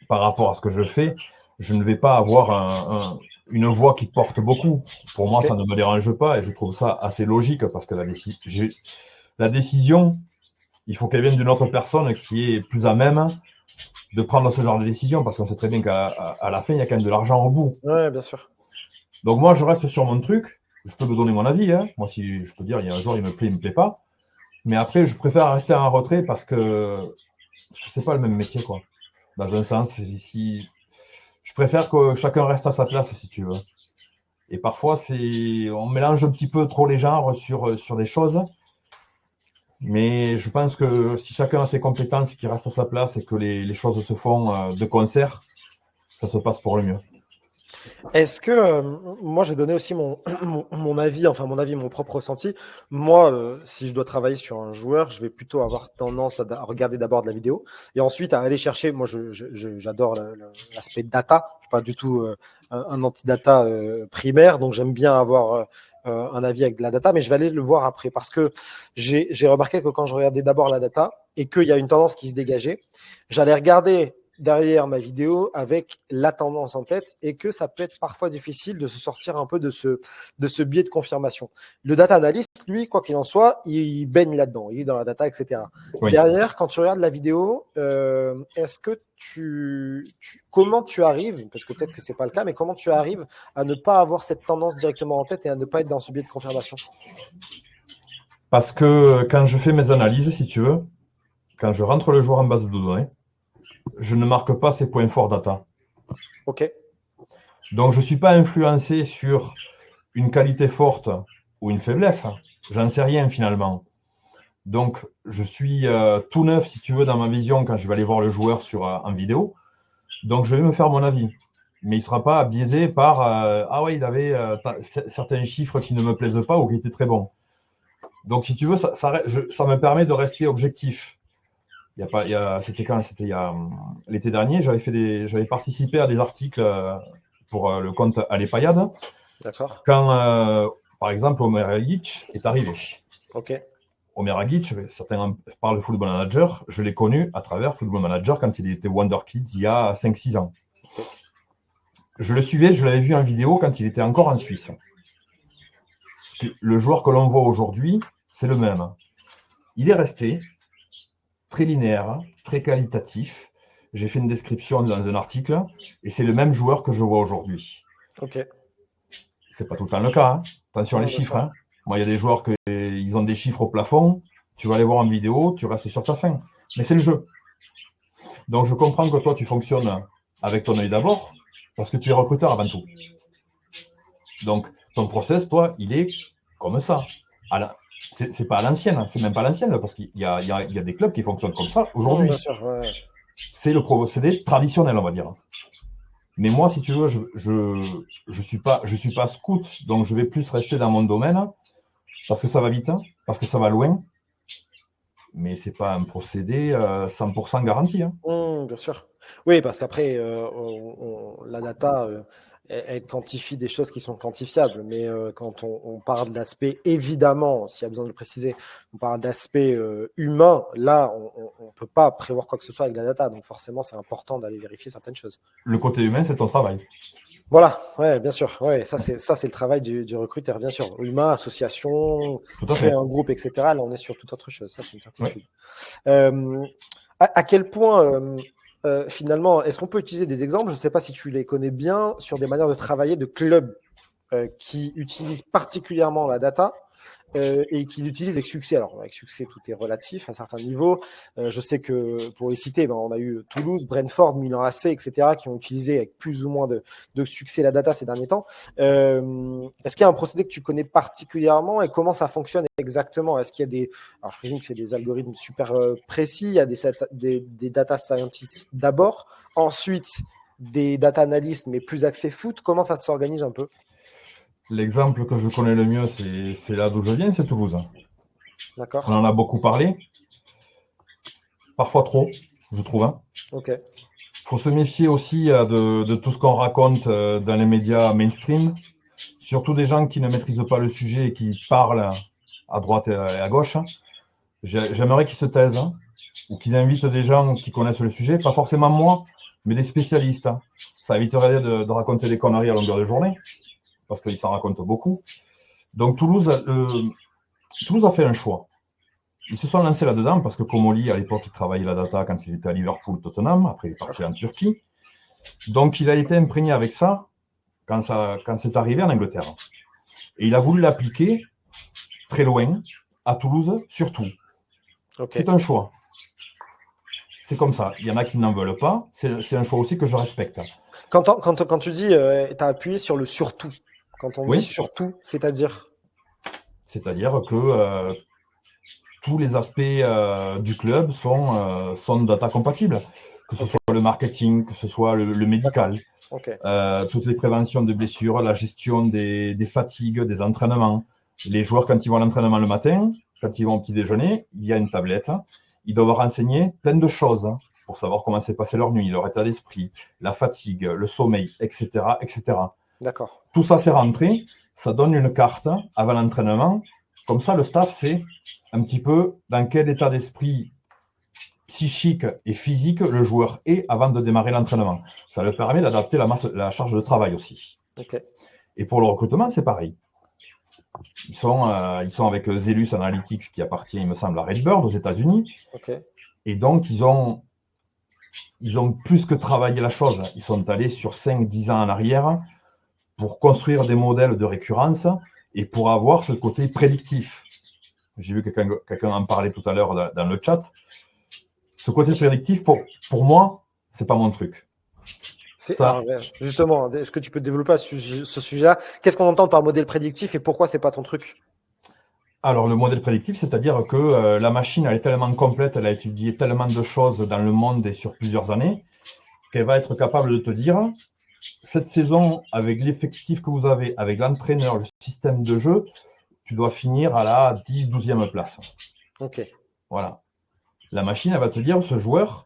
par rapport à ce que je fais, je ne vais pas avoir une voix qui porte beaucoup. Pour moi, ça ne me dérange pas et je trouve ça assez logique parce que la décision, il faut qu'elle vienne d'une autre personne qui est plus à même de prendre ce genre de décision parce qu'on sait très bien qu'à la fin, il y a quand même de l'argent au bout. Ouais, bien sûr. Donc moi, je reste sur mon truc. Je peux me donner mon avis. Hein. Moi, si je peux dire, il y a un jour, il me plaît, il me plaît pas. Mais après, je préfère rester en retrait parce que c'est pas le même métier, quoi. Dans un sens, si je préfère que chacun reste à sa place, si tu veux. Et parfois, on mélange un petit peu trop les genres sur des choses. Mais je pense que si chacun a ses compétences et qu'il reste à sa place et que les choses se font de concert, ça se passe pour le mieux. Est-ce que moi j'ai donné aussi mon avis, enfin mon propre ressenti. Moi, si je dois travailler sur un joueur, je vais plutôt avoir tendance à regarder d'abord de la vidéo et ensuite à aller chercher. Moi, j'adore l'aspect data. Je suis pas du tout un anti-data primaire, donc j'aime bien avoir un avis avec de la data, mais je vais aller le voir après parce que j'ai remarqué que quand je regardais d'abord la data et qu'il y a une tendance qui se dégageait, j'allais regarder derrière ma vidéo avec la tendance en tête et que ça peut être parfois difficile de se sortir un peu de ce biais de confirmation. Le data analyst, lui, quoi qu'il en soit, il baigne là-dedans, il est dans la data, etc. Oui. Derrière, quand tu regardes la vidéo, est-ce que comment tu arrives, parce que peut-être que c'est pas le cas, mais comment tu arrives à ne pas avoir cette tendance directement en tête et à ne pas être dans ce biais de confirmation? Parce que quand je fais mes analyses, si tu veux, quand je rentre le joueur en base de données, je ne marque pas ses points forts data. Ok. Donc, je ne suis pas influencé sur une qualité forte ou une faiblesse. J'en sais rien finalement. Donc, je suis tout neuf, si tu veux, dans ma vision quand je vais aller voir le joueur en vidéo. Donc, je vais me faire mon avis. Mais il ne sera pas biaisé par ah ouais, il avait certains chiffres qui ne me plaisent pas ou qui étaient très bons. Donc, si tu veux, ça me permet de rester objectif. C'était quand? C'était l'été dernier, j'avais participé à des articles pour le compte Alepayade. D'accord. Quand, par exemple, Omer Agic est arrivé. Ok. Omer Agic, certains parlent de Football Manager, je l'ai connu à travers Football Manager quand il était Wonder Kids il y a 5-6 ans. Okay. Je le suivais, je l'avais vu en vidéo quand il était encore en Suisse. Le joueur que l'on voit aujourd'hui, c'est le même. Il est resté très linéaire, très qualitatif. J'ai fait une description dans un article et c'est le même joueur que je vois aujourd'hui. Ok. C'est pas tout le temps le cas. Hein. Attention les chiffres. Hein. Moi, il y a des joueurs qui ont des chiffres au plafond. Tu vas les voir en vidéo, tu restes sur ta fin. Mais c'est le jeu. Donc, je comprends que toi, tu fonctionnes avec ton œil d'abord parce que tu es recruteur avant tout. Donc, ton process, toi, il est comme ça. C'est pas à l'ancienne, c'est même pas à l'ancienne parce qu'il y a des clubs qui fonctionnent comme ça aujourd'hui. Bien sûr, ouais. C'est le procédé traditionnel, on va dire. Mais moi, si tu veux, je suis pas scout, donc je vais plus rester dans mon domaine parce que ça va vite, parce que ça va loin. Mais c'est pas un procédé 100% garanti. Hein. Bien sûr. Oui, parce qu'après, la data, elle quantifie des choses qui sont quantifiables. Mais quand on parle de l'aspect, évidemment, s'il y a besoin de le préciser, on parle d'aspect humain, là, on ne peut pas prévoir quoi que ce soit avec la data. Donc forcément, c'est important d'aller vérifier certaines choses. Le côté humain, c'est ton travail. Voilà, ouais, bien sûr. Ouais, ça, c'est le travail du recruteur, bien sûr. Humain, association, créer un groupe, etc. Là, on est sur toute autre chose. Ça, c'est une certitude. Ouais. À quel point, finalement, est-ce qu'on peut utiliser des exemples? Je ne sais pas si tu les connais bien sur des manières de travailler de clubs qui utilisent particulièrement la data et qui l'utilisent avec succès. Alors, avec succès, tout est relatif à certains niveaux. Je sais que, pour les citer, on a eu Toulouse, Brentford, Milan AC, etc., qui ont utilisé avec plus ou moins de succès la data ces derniers temps. Est-ce qu'il y a un procédé que tu connais particulièrement et comment ça fonctionne exactement? Est-ce qu'il y a des... Alors, je présume que c'est des algorithmes super précis. Il y a des data scientists d'abord, ensuite des data analysts, mais plus axés foot. Comment ça s'organise un peu? L'exemple que je connais le mieux, c'est là d'où je viens, c'est Toulouse. D'accord. On en a beaucoup parlé. Parfois trop, je trouve. Hein. Ok. Il faut se méfier aussi de tout ce qu'on raconte dans les médias mainstream, surtout des gens qui ne maîtrisent pas le sujet et qui parlent à droite et à gauche. J'aimerais qu'ils se taisent hein, ou qu'ils invitent des gens qui connaissent le sujet, pas forcément moi, mais des spécialistes. Hein. Ça éviterait de raconter des conneries à longueur de journée. Parce qu'ils s'en racontent beaucoup. Donc Toulouse a fait un choix. Ils se sont lancés là-dedans parce que Comolli, à l'époque, il travaillait la data quand il était à Liverpool, Tottenham. Après, il est parti en Turquie. Donc, il a été imprégné avec ça quand c'est arrivé en Angleterre. Et il a voulu l'appliquer très loin, à Toulouse, surtout. Okay. C'est un choix. C'est comme ça. Il y en a qui n'en veulent pas. C'est un choix aussi que je respecte. Quand tu dis, tu as appuyé sur le surtout. Quand on dit surtout, c'est-à-dire? C'est-à-dire que tous les aspects du club sont data compatibles. Que ce soit le marketing, que ce soit le médical, toutes les préventions de blessures, la gestion des fatigues, des entraînements. Les joueurs, quand ils vont à l'entraînement le matin, quand ils vont au petit déjeuner, il y a une tablette. Ils doivent renseigner plein de choses pour savoir comment s'est passée leur nuit, leur état d'esprit, la fatigue, le sommeil, etc., etc. D'accord. Tout ça, c'est rentré. Ça donne une carte avant l'entraînement. Comme ça, le staff sait un petit peu dans quel état d'esprit psychique et physique le joueur est avant de démarrer l'entraînement. Ça leur permet d'adapter la charge de travail aussi. Okay. Et pour le recrutement, c'est pareil. Ils sont avec Zelus Analytics qui appartient, il me semble, à Redbird aux États-Unis. Okay. Et donc, ils ont plus que travaillé la chose. Ils sont allés sur 5-10 ans en arrière pour construire des modèles de récurrence et pour avoir ce côté prédictif. J'ai vu quelqu'un en parler tout à l'heure dans le chat. Ce côté prédictif, pour moi, c'est pas mon truc. Alors, justement, est-ce que tu peux développer ce sujet-là? Qu'est-ce qu'on entend par modèle prédictif et pourquoi c'est pas ton truc? Alors, le modèle prédictif, c'est-à-dire que la machine, elle est tellement complète, elle a étudié tellement de choses dans le monde et sur plusieurs années, qu'elle va être capable de te dire, cette saison, avec l'effectif que vous avez, avec l'entraîneur, le système de jeu, tu dois finir à la 10-12e place. Ok. Voilà. La machine, elle va te dire, ce joueur,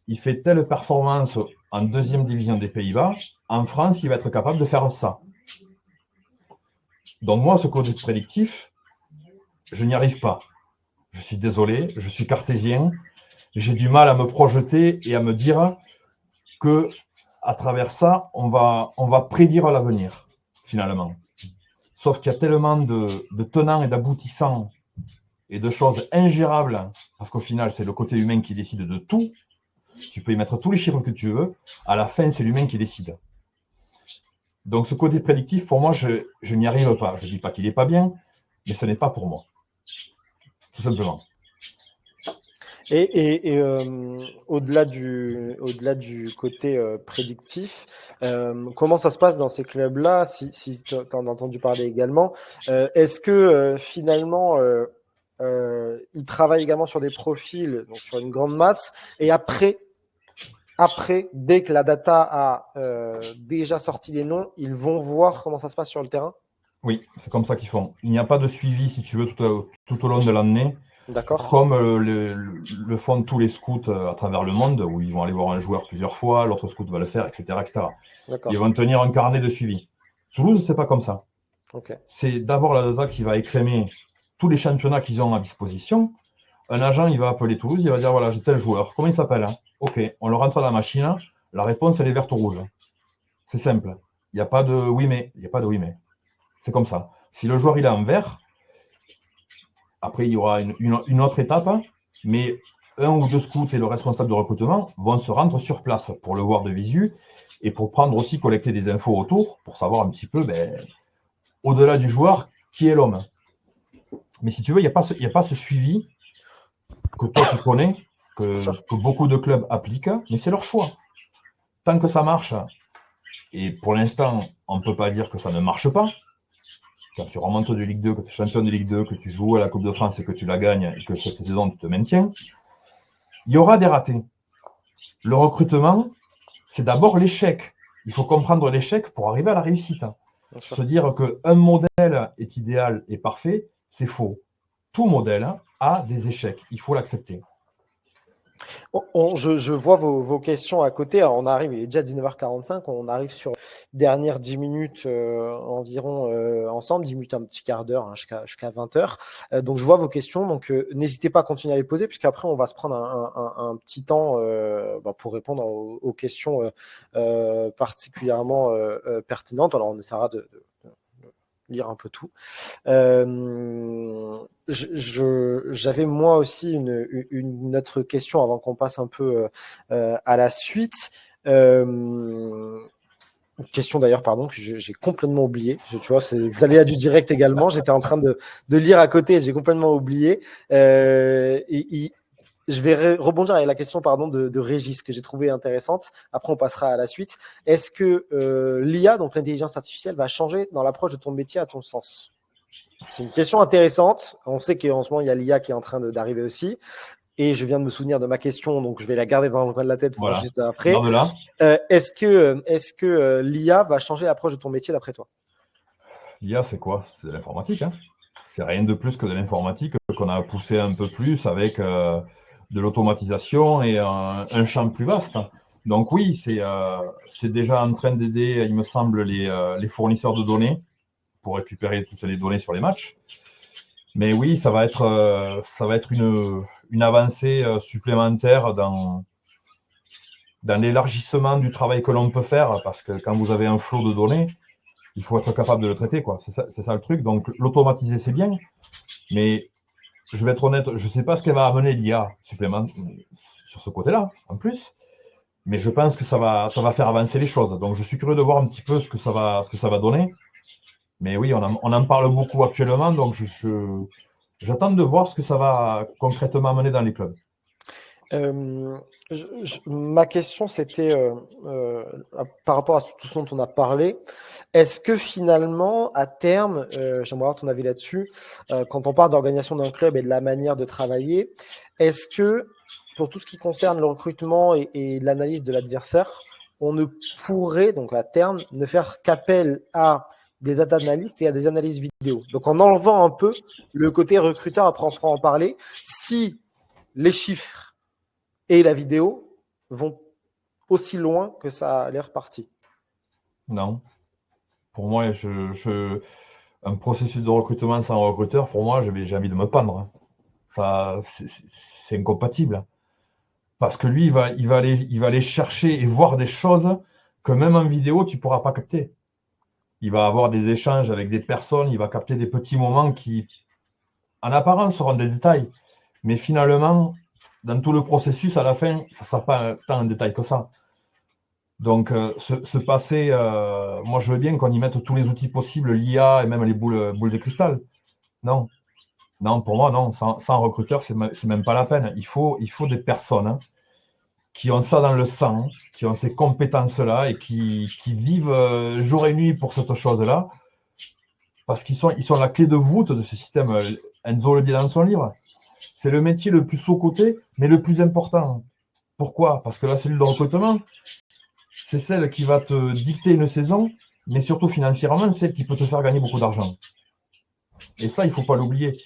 il fait telle performance en 2e division des Pays-Bas, en France, il va être capable de faire ça. Donc moi, ce côté prédictif, je n'y arrive pas. Je suis désolé, je suis cartésien, j'ai du mal à me projeter et à me dire que à travers ça, on va prédire l'avenir, finalement. Sauf qu'il y a tellement de tenants et d'aboutissants et de choses ingérables, parce qu'au final, c'est le côté humain qui décide de tout. Tu peux y mettre tous les chiffres que tu veux. À la fin, c'est l'humain qui décide. Donc, ce côté prédictif, pour moi, je n'y arrive pas. Je ne dis pas qu'il n'est pas bien, mais ce n'est pas pour moi. Tout simplement. Et au-delà du côté prédictif, comment ça se passe dans ces clubs-là, si tu en as entendu parler également, est-ce que finalement ils travaillent également sur des profils, donc sur une grande masse, et après, dès que la data a déjà sorti les noms, ils vont voir comment ça se passe sur le terrain? Oui, c'est comme ça qu'ils font. Il n'y a pas de suivi, si tu veux, tout au long de l'année. D'accord. Comme le font tous les scouts à travers le monde, où ils vont aller voir un joueur plusieurs fois, l'autre scout va le faire, etc., etc. Ils vont tenir un carnet de suivi. Toulouse, c'est pas comme ça. Okay. C'est d'abord la data qui va écrémer tous les championnats qu'ils ont à disposition. Un agent, il va appeler Toulouse, il va dire, voilà, j'ai tel joueur. Comment il s'appelle, hein? Ok, on le rentre dans la machine. La réponse, elle est verte ou rouge. C'est simple. Il n'y a pas de oui, mais. Il n'y a pas de oui, mais. C'est comme ça. Si le joueur, il est en vert, après, il y aura une autre étape, mais un ou deux scouts et le responsable de recrutement vont se rendre sur place pour le voir de visu et pour prendre aussi, collecter des infos autour pour savoir un petit peu, au-delà du joueur, qui est l'homme. Mais si tu veux, il n'y a pas ce suivi que toi tu connais, que beaucoup de clubs appliquent, mais c'est leur choix. Tant que ça marche, et pour l'instant, on ne peut pas dire que ça ne marche pas. Quand tu remontes de Ligue 2, que tu es champion de Ligue 2, que tu joues à la Coupe de France et que tu la gagnes et que cette saison tu te maintiens, il y aura des ratés. Le recrutement, c'est d'abord l'échec. Il faut comprendre l'échec pour arriver à la réussite. Se dire qu'un modèle est idéal et parfait, c'est faux. Tout modèle a des échecs. Il faut l'accepter. Je vois vos questions à côté. Alors, on arrive, il est déjà 19h45. On arrive sur dernières 10 minutes environ ensemble, 10 minutes, un petit quart d'heure, hein, jusqu'à 20h. Donc, je vois vos questions. Donc, n'hésitez pas à continuer à les poser, puisqu'après, on va se prendre un petit temps pour répondre aux questions particulièrement pertinentes. Alors, on essaiera lire un peu tout. J'avais moi aussi une autre question avant qu'on passe un peu à la suite. Une question d'ailleurs, pardon, que j'ai complètement oublié. Tu vois, c'est les aléas du direct également. J'étais en train de lire à côté et j'ai complètement oublié. Je vais rebondir avec la question de Régis que j'ai trouvée intéressante. Après, on passera à la suite. Est-ce que l'IA, donc l'intelligence artificielle, va changer dans l'approche de ton métier à ton sens? C'est une question intéressante. On sait qu'en ce moment, il y a l'IA qui est en train d'arriver aussi. Et je viens de me souvenir de ma question, donc je vais la garder dans le coin de la tête pour juste après. Est-ce que l'IA va changer l'approche de ton métier d'après toi? L'IA, c'est quoi? C'est de l'informatique. Hein, c'est rien de plus que de l'informatique qu'on a poussé un peu plus avec de l'automatisation et un champ plus vaste. Donc oui, c'est déjà en train d'aider, il me semble, les fournisseurs de données pour récupérer toutes les données sur les matchs. Mais oui, ça va être une avancée supplémentaire dans l'élargissement du travail que l'on peut faire, parce que quand vous avez un flot de données, il faut être capable de le traiter, quoi. C'est ça le truc. Donc l'automatiser, c'est bien, mais je vais être honnête, je ne sais pas ce qu'elle va amener l'IA supplémentaire sur ce côté-là, en plus, mais je pense que ça va faire avancer les choses. Donc je suis curieux de voir un petit peu ce que ça va donner. Mais oui, on en parle beaucoup actuellement, donc j'attends de voir ce que ça va concrètement amener dans les clubs. Ma question, c'était par rapport à tout ce dont on a parlé. Est-ce que finalement, à terme, j'aimerais avoir ton avis là-dessus, quand on parle d'organisation d'un club et de la manière de travailler, est-ce que pour tout ce qui concerne le recrutement et l'analyse de l'adversaire, on ne pourrait, donc à terme, ne faire qu'appel à des data analystes et à des analyses vidéo? Donc en enlevant un peu le côté recruteur, après on fera en parler, si les chiffres et la vidéo vont aussi loin que ça a l'air parti. Non. Pour moi, un processus de recrutement sans recruteur, pour moi, j'ai envie de me pendre. Ça, c'est incompatible. Parce que lui, il va aller chercher et voir des choses que même en vidéo, tu ne pourras pas capter. Il va avoir des échanges avec des personnes, il va capter des petits moments qui, en apparence, seront des détails. Mais finalement, dans tout le processus, à la fin, ça ne sera pas tant un détail que ça. Donc, se passer, moi je veux bien qu'on y mette tous les outils possibles, l'IA et même les boules de cristal. Non, pour moi, non. Sans recruteur, c'est même pas la peine. Il faut des personnes qui ont ça dans le sang, qui ont ces compétences-là et qui vivent jour et nuit pour cette chose-là, parce qu'ils sont la clé de voûte de ce système. Enzo le dit dans son livre. C'est le métier le plus sous-coté, mais le plus important. Pourquoi? Parce que la cellule de recrutement, c'est celle qui va te dicter une saison, mais surtout financièrement, celle qui peut te faire gagner beaucoup d'argent. Et ça, il ne faut pas l'oublier.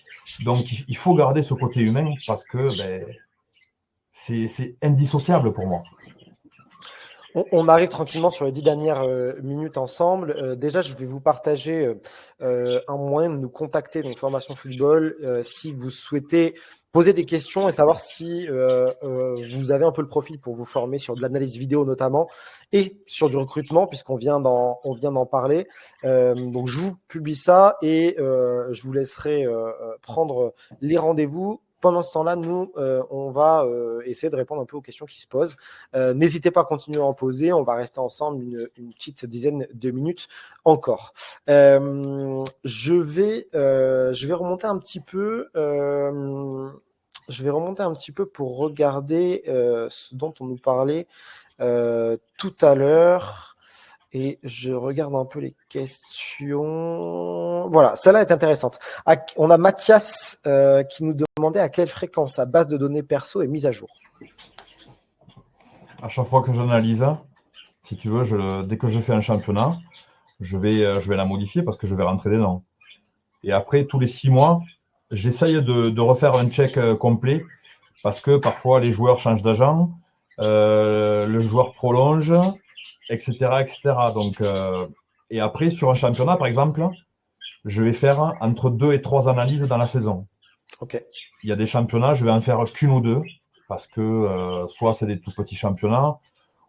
Donc, il faut garder ce côté humain parce que c'est indissociable pour moi. On arrive tranquillement sur les 10 dernières minutes ensemble. Déjà, je vais vous partager un moyen de nous contacter, donc Formation Football, si vous souhaitez poser des questions et savoir si vous avez un peu le profil pour vous former sur de l'analyse vidéo notamment et sur du recrutement, puisqu'on vient d'en parler. Donc, je vous publie ça et je vous laisserai prendre les rendez-vous. Pendant ce temps-là, nous, on va essayer de répondre un peu aux questions qui se posent. N'hésitez pas à continuer à en poser. On va rester ensemble une petite dizaine de minutes encore. Je vais remonter un petit peu. Je vais remonter un petit peu pour regarder ce dont on nous parlait tout à l'heure. Et je regarde un peu les questions. Voilà, celle-là est intéressante. On a Mathias qui nous demandait à quelle fréquence sa base de données perso est mise à jour. À chaque fois que j'analyse, si tu veux, dès que je fais un championnat, je vais la modifier parce que je vais rentrer des noms. Et après, tous les 6 mois, j'essaye de refaire un check complet parce que parfois les joueurs changent d'agent, le joueur prolonge, etc. Donc, et après, sur un championnat, par exemple, je vais faire entre 2 et 3 analyses dans la saison. Okay. Il y a des championnats, je vais en faire qu'une ou 2 parce que soit c'est des tout petits championnats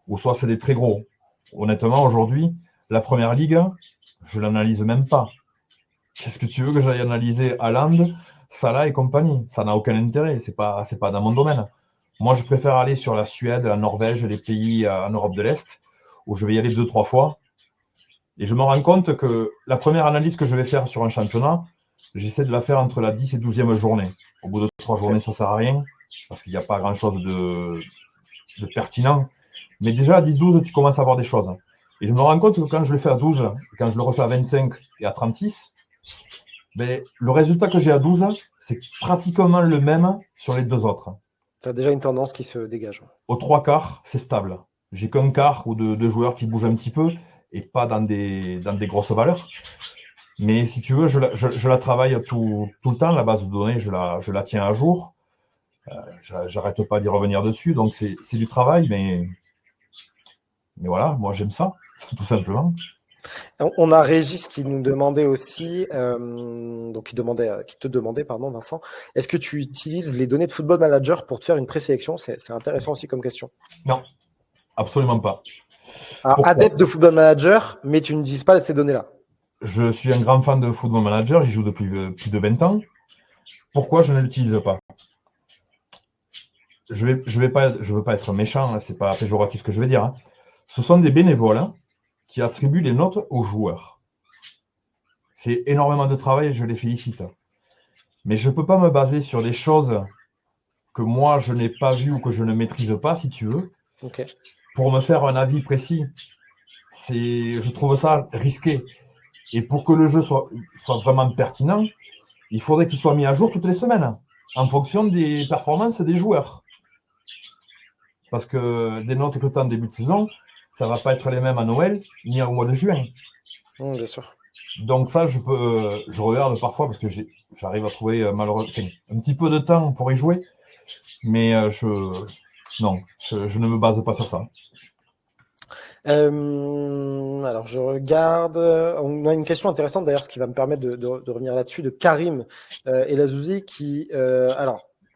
ou soit c'est des très gros. Honnêtement, aujourd'hui, la première ligue, je ne l'analyse même pas. Qu'est-ce que tu veux que j'aille analyser Haaland, Salah et compagnie? Ça n'a aucun intérêt, c'est pas dans mon domaine. Moi, je préfère aller sur la Suède, la Norvège, les pays en Europe de l'Est, où je vais y aller 2-3 fois. Et je me rends compte que la première analyse que je vais faire sur un championnat, j'essaie de la faire entre la 10 et 12e journée. Au bout de 3 journées, ça ne sert à rien, parce qu'il n'y a pas grand-chose de pertinent. Mais déjà, à 10-12, tu commences à voir des choses. Et je me rends compte que quand je le fais à 12, et quand je le refais à 25 et à 36, ben, le résultat que j'ai à 12, c'est pratiquement le même sur les deux autres. Tu as déjà une tendance qui se dégage. Aux 3 quarts, c'est stable. J'ai qu'un quart ou deux joueurs qui bougent un petit peu et pas dans des grosses valeurs. Mais si tu veux, je la travaille tout le temps, la base de données, je la tiens à jour. J'arrête pas d'y revenir dessus, donc c'est du travail, mais voilà, moi j'aime ça, tout simplement. On a Régis qui nous demandait aussi, donc qui te demandait, pardon, Vincent, est-ce que tu utilises les données de Football Manager pour te faire une présélection? C'est intéressant aussi comme question. Non, absolument pas. Alors, Pourquoi? adepte de Football Manager, mais tu n'utilises pas ces données-là. Je suis un grand fan de Football Manager, j'y joue depuis plus de 20 ans. Pourquoi je ne l'utilise pas? Je veux pas être méchant, hein, c'est pas péjoratif ce que je vais dire. Hein. Ce sont des bénévoles, hein, qui attribuent les notes aux joueurs. C'est énormément de travail et je les félicite. Mais je ne peux pas me baser sur des choses que moi je n'ai pas vues ou que je ne maîtrise pas, si tu veux, Okay. pour me faire un avis précis. Je trouve ça risqué. Et pour que le jeu soit vraiment pertinent, il faudrait qu'il soit mis à jour toutes les semaines, en fonction des performances des joueurs. Parce que des notes que tu as en début de saison, ça ne va pas être les mêmes à Noël, ni au mois de juin. Bien sûr. Donc ça, je regarde parfois parce que j'arrive à trouver malheureusement un petit peu de temps pour y jouer, mais je ne me base pas sur ça. Alors je regarde, on a une question intéressante d'ailleurs, ce qui va me permettre de revenir là-dessus, de Karim Elazouzi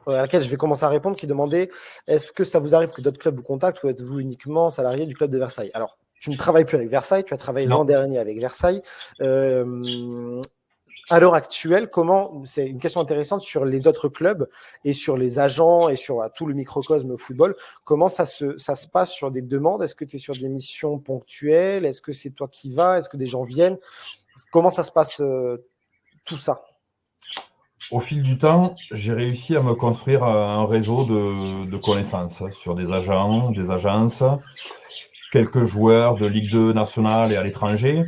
à laquelle je vais commencer à répondre, qui demandait est-ce que ça vous arrive que d'autres clubs vous contactent ou êtes-vous uniquement salarié du club de Versailles? Alors, tu ne travailles plus avec Versailles, tu as travaillé l'an dernier avec Versailles. À l'heure actuelle, c'est une question intéressante sur les autres clubs et sur les agents et sur tout le microcosme football. Comment ça se passe sur des demandes? Est-ce que tu es sur des missions ponctuelles? Est-ce que c'est toi qui vas? Est-ce que des gens viennent? Comment ça se passe tout ça? Au fil du temps, j'ai réussi à me construire un réseau de connaissances sur des agents, des agences, quelques joueurs de Ligue 2 nationale et à l'étranger.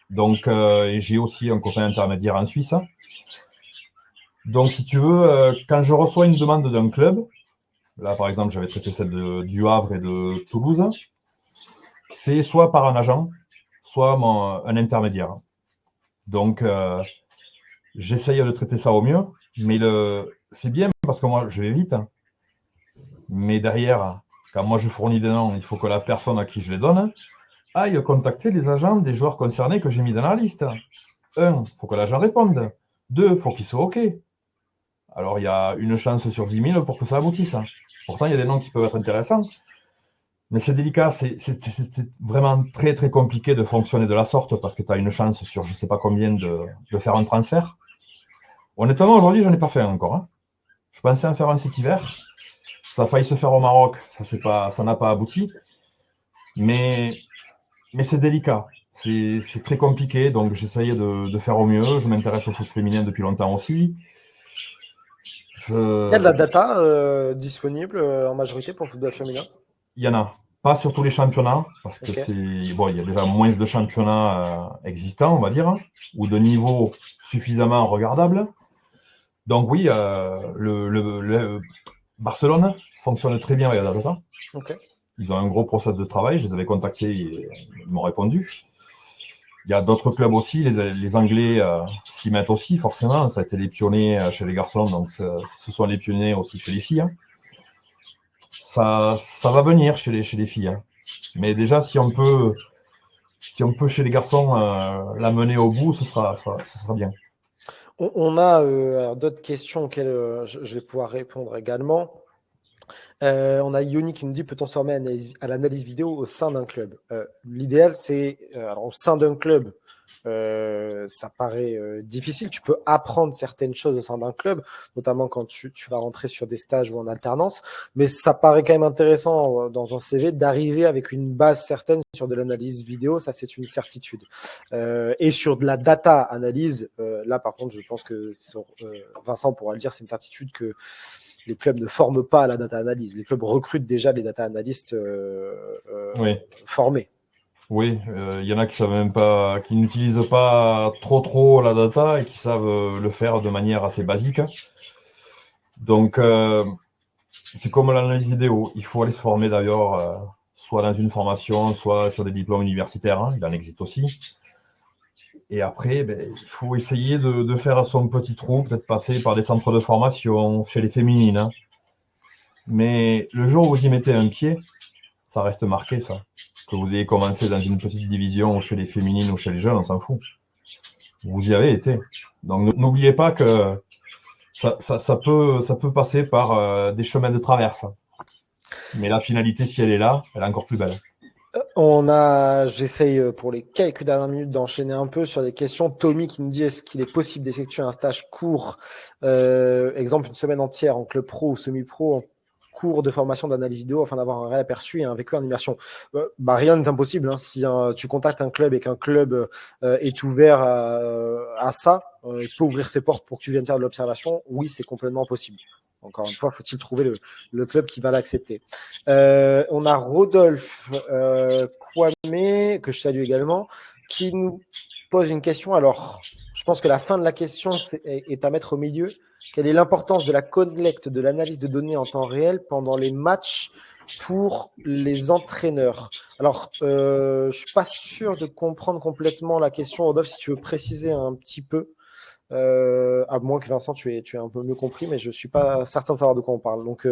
Donc, j'ai aussi un copain intermédiaire en Suisse. Donc, si tu veux, quand je reçois une demande d'un club, là, par exemple, j'avais traité celle du Havre et de Toulouse, c'est soit par un agent, soit un intermédiaire. Donc, j'essaye de traiter ça au mieux, mais c'est bien parce que moi, je vais vite. Mais derrière, quand moi je fournis des noms, il faut que la personne à qui je les donne aille contacter les agents des joueurs concernés que j'ai mis dans la liste. 1, il faut que l'agent réponde. 2, il faut qu'il soit OK. Alors, il y a une chance sur 10 000 pour que ça aboutisse. Pourtant, il y a des noms qui peuvent être intéressants. Mais c'est délicat, c'est vraiment très très compliqué de fonctionner de la sorte parce que tu as une chance sur je ne sais pas combien de faire un transfert. Honnêtement, aujourd'hui, je n'en ai pas fait encore. Hein. Je pensais en faire un cet hiver. Ça a failli se faire au Maroc, ça n'a pas abouti. Mais c'est délicat, c'est très compliqué, donc j'essayais de faire au mieux. Je m'intéresse au foot féminin depuis longtemps aussi. Il y a de la data disponible en majorité pour le football féminin? Il y en a. Pas sur tous les championnats, parce que il y a déjà moins de championnats existants, on va dire, ou de niveau suffisamment regardable. Donc oui, le Barcelone fonctionne très bien avec la data. Okay. Ils ont un gros process de travail. Je les avais contactés, ils m'ont répondu. Il y a d'autres clubs aussi. Les Anglais s'y mettent aussi, forcément. Ça a été les pionniers chez les garçons, donc ce sont les pionniers aussi chez les filles. Hein. Ça va venir chez les filles. Hein. Mais déjà, si on peut chez les garçons la mener au bout, ce sera bien. On a d'autres questions auxquelles je vais pouvoir répondre également. On a Yoni qui nous dit peut-on se former à l'analyse vidéo au sein d'un club? L'idéal, c'est alors au sein d'un club, ça paraît difficile. Tu peux apprendre certaines choses au sein d'un club, notamment quand tu vas rentrer sur des stages ou en alternance, mais ça paraît quand même intéressant dans un CV d'arriver avec une base certaine sur de l'analyse vidéo, ça c'est une certitude. Et sur de la data analyse, là par contre je pense que Vincent pourra le dire, c'est une certitude que les clubs ne forment pas à la data analyse. Les clubs recrutent déjà des data analystes formés. Oui, il y en a qui savent même pas, qui n'utilisent pas trop la data et qui savent le faire de manière assez basique. Donc, c'est comme l'analyse vidéo. Il faut aller se former d'ailleurs, soit dans une formation, soit sur des diplômes universitaires. Hein, il en existe aussi. Et après, il faut essayer de faire son petit trou, peut-être passer par des centres de formation chez les féminines. Hein. Mais le jour où vous y mettez un pied, ça reste marqué, ça. Que vous ayez commencé dans une petite division chez les féminines ou chez les jeunes, on s'en fout. Vous y avez été. Donc n'oubliez pas que ça peut passer par des chemins de traverse. Mais la finalité, si elle est là, elle est encore plus belle. J'essaye pour les quelques dernières minutes d'enchaîner un peu sur des questions. Tommy qui nous dit est-ce qu'il est possible d'effectuer un stage court, exemple une semaine entière en club pro ou semi-pro, en cours de formation d'analyse vidéo afin d'avoir un réel aperçu et un vécu en immersion. Rien n'est impossible. Hein. Si tu contactes un club et qu'un club est ouvert à ça, il peut ouvrir ses portes pour que tu viennes faire de l'observation. Oui, c'est complètement possible. Encore une fois, faut-il trouver le club qui va l'accepter. On a Rodolphe Kwame, que je salue également, qui nous pose une question. Alors, je pense que la fin de la question est à mettre au milieu. Quelle est l'importance de la collecte de l'analyse de données en temps réel pendant les matchs pour les entraîneurs? Alors, je ne suis pas sûr de comprendre complètement la question, Rodolphe, si tu veux préciser un petit peu. À moins que Vincent, tu aies un peu mieux compris, mais je ne suis pas certain de savoir de quoi on parle. Donc,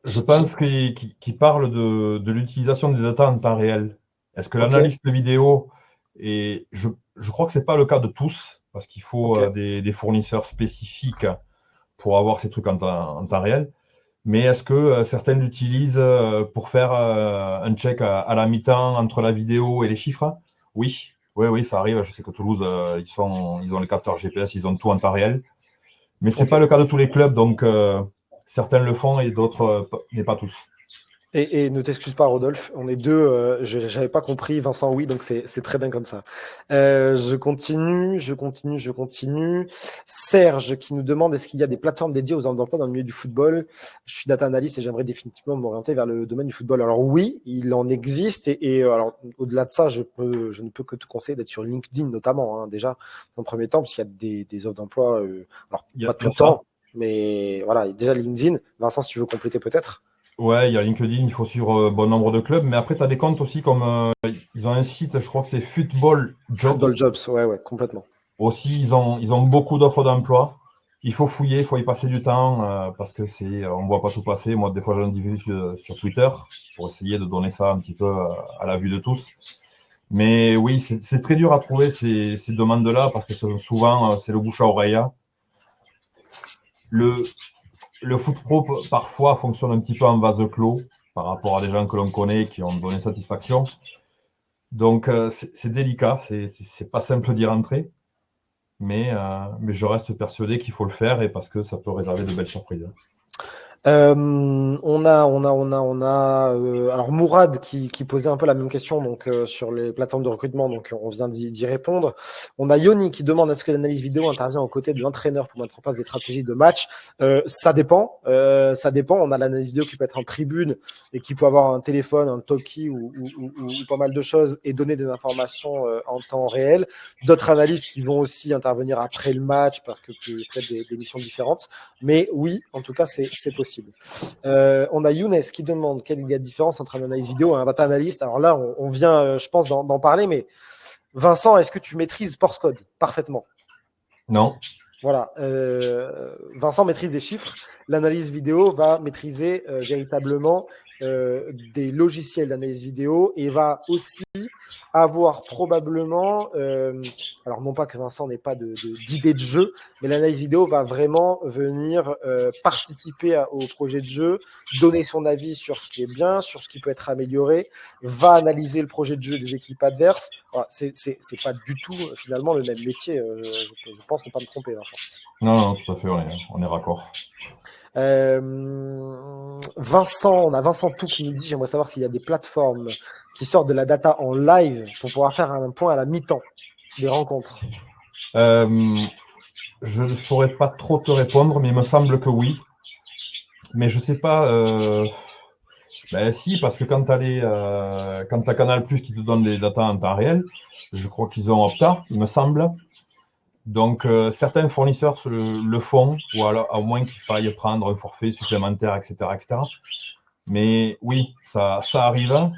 je pense qu'il parle de l'utilisation des data en temps réel. Est-ce que l'analyse de vidéo, et je crois que ce n'est pas le cas de tous, parce qu'il faut des fournisseurs spécifiques pour avoir ces trucs en temps réel. Mais est-ce que certains l'utilisent pour faire un check à la mi-temps entre la vidéo et les chiffres? Oui. Oui, ça arrive. Je sais que Toulouse, ils ont les capteurs GPS, ils ont tout en temps réel. Mais ce n'est pas le cas de tous les clubs, donc certains le font et d'autres, mais pas tous. Et ne t'excuse pas, Rodolphe, on est deux, j'avais pas compris, Vincent, oui, donc c'est très bien comme ça. Je continue. Serge qui nous demande est-ce qu'il y a des plateformes dédiées aux offres d'emploi dans le milieu du football? Je suis data analyst et j'aimerais définitivement m'orienter vers le domaine du football. Alors oui, il en existe et alors au-delà de ça, je ne peux que te conseiller d'être sur LinkedIn notamment, hein, déjà, dans le premier temps, parce qu'il y a des offres d'emploi, alors pas tout le temps, mais voilà, déjà LinkedIn. Vincent, si tu veux compléter peut-être. Ouais, il y a LinkedIn, il faut suivre bon nombre de clubs, mais après, tu as des comptes aussi comme ils ont un site, je crois que c'est Football Jobs. Football Jobs, ouais, complètement. Aussi, ils ont beaucoup d'offres d'emploi. Il faut fouiller, il faut y passer du temps parce que on ne voit pas tout passer. Moi, des fois, j'en divulgue sur Twitter pour essayer de donner ça un petit peu à la vue de tous. Mais oui, c'est très dur à trouver ces demandes-là parce que souvent, c'est le bouche à oreille. Le foot pro, parfois, fonctionne un petit peu en vase clos par rapport à des gens que l'on connaît qui ont donné satisfaction. Donc, c'est délicat, c'est pas simple d'y rentrer, mais je reste persuadé qu'il faut le faire et parce que ça peut réserver de belles surprises. On a alors Mourad qui posait un peu la même question donc sur les plateformes de recrutement, donc on vient d'y répondre. On a Yoni qui demande est-ce que l'analyse vidéo intervient aux côtés de l'entraîneur pour mettre en place des stratégies de match. Ça dépend. On a l'analyse vidéo qui peut être en tribune et qui peut avoir un téléphone, un talkie ou pas mal de choses et donner des informations en temps réel. D'autres analystes qui vont aussi intervenir après le match parce que peut-être des missions différentes. Mais oui, en tout cas, c'est possible. On a Younes qui demande quelle est la différence entre un analyse vidéo et un data analyst. Alors là, on vient, je pense, d'en parler, mais Vincent, est-ce que tu maîtrises Source Code parfaitement? Non. Voilà. Vincent maîtrise des chiffres. L'analyse vidéo va maîtriser véritablement des logiciels d'analyse vidéo et va aussi avoir probablement, alors non pas que Vincent n'ait pas d'idée de jeu, mais l'analyse vidéo va vraiment venir participer au projet de jeu, donner son avis sur ce qui est bien, sur ce qui peut être amélioré, va analyser le projet de jeu des équipes adverses. Voilà, c'est pas du tout finalement le même métier, je pense ne pas me tromper, Vincent. Non, tout à fait, on est raccord. Vincent, on a Vincent Tout qui nous dit, j'aimerais savoir s'il y a des plateformes qui sortent de la data en live pour pouvoir faire un point à la mi-temps des rencontres. Je ne saurais pas trop te répondre, mais il me semble que oui. Mais je sais pas. Si, parce que quand tu as Canal+ qui te donne les datas en temps réel, je crois qu'ils ont Opta, il me semble. Donc, certains fournisseurs le font, ou alors à moins qu'il faille prendre un forfait supplémentaire, etc., etc. Mais oui, ça arrive.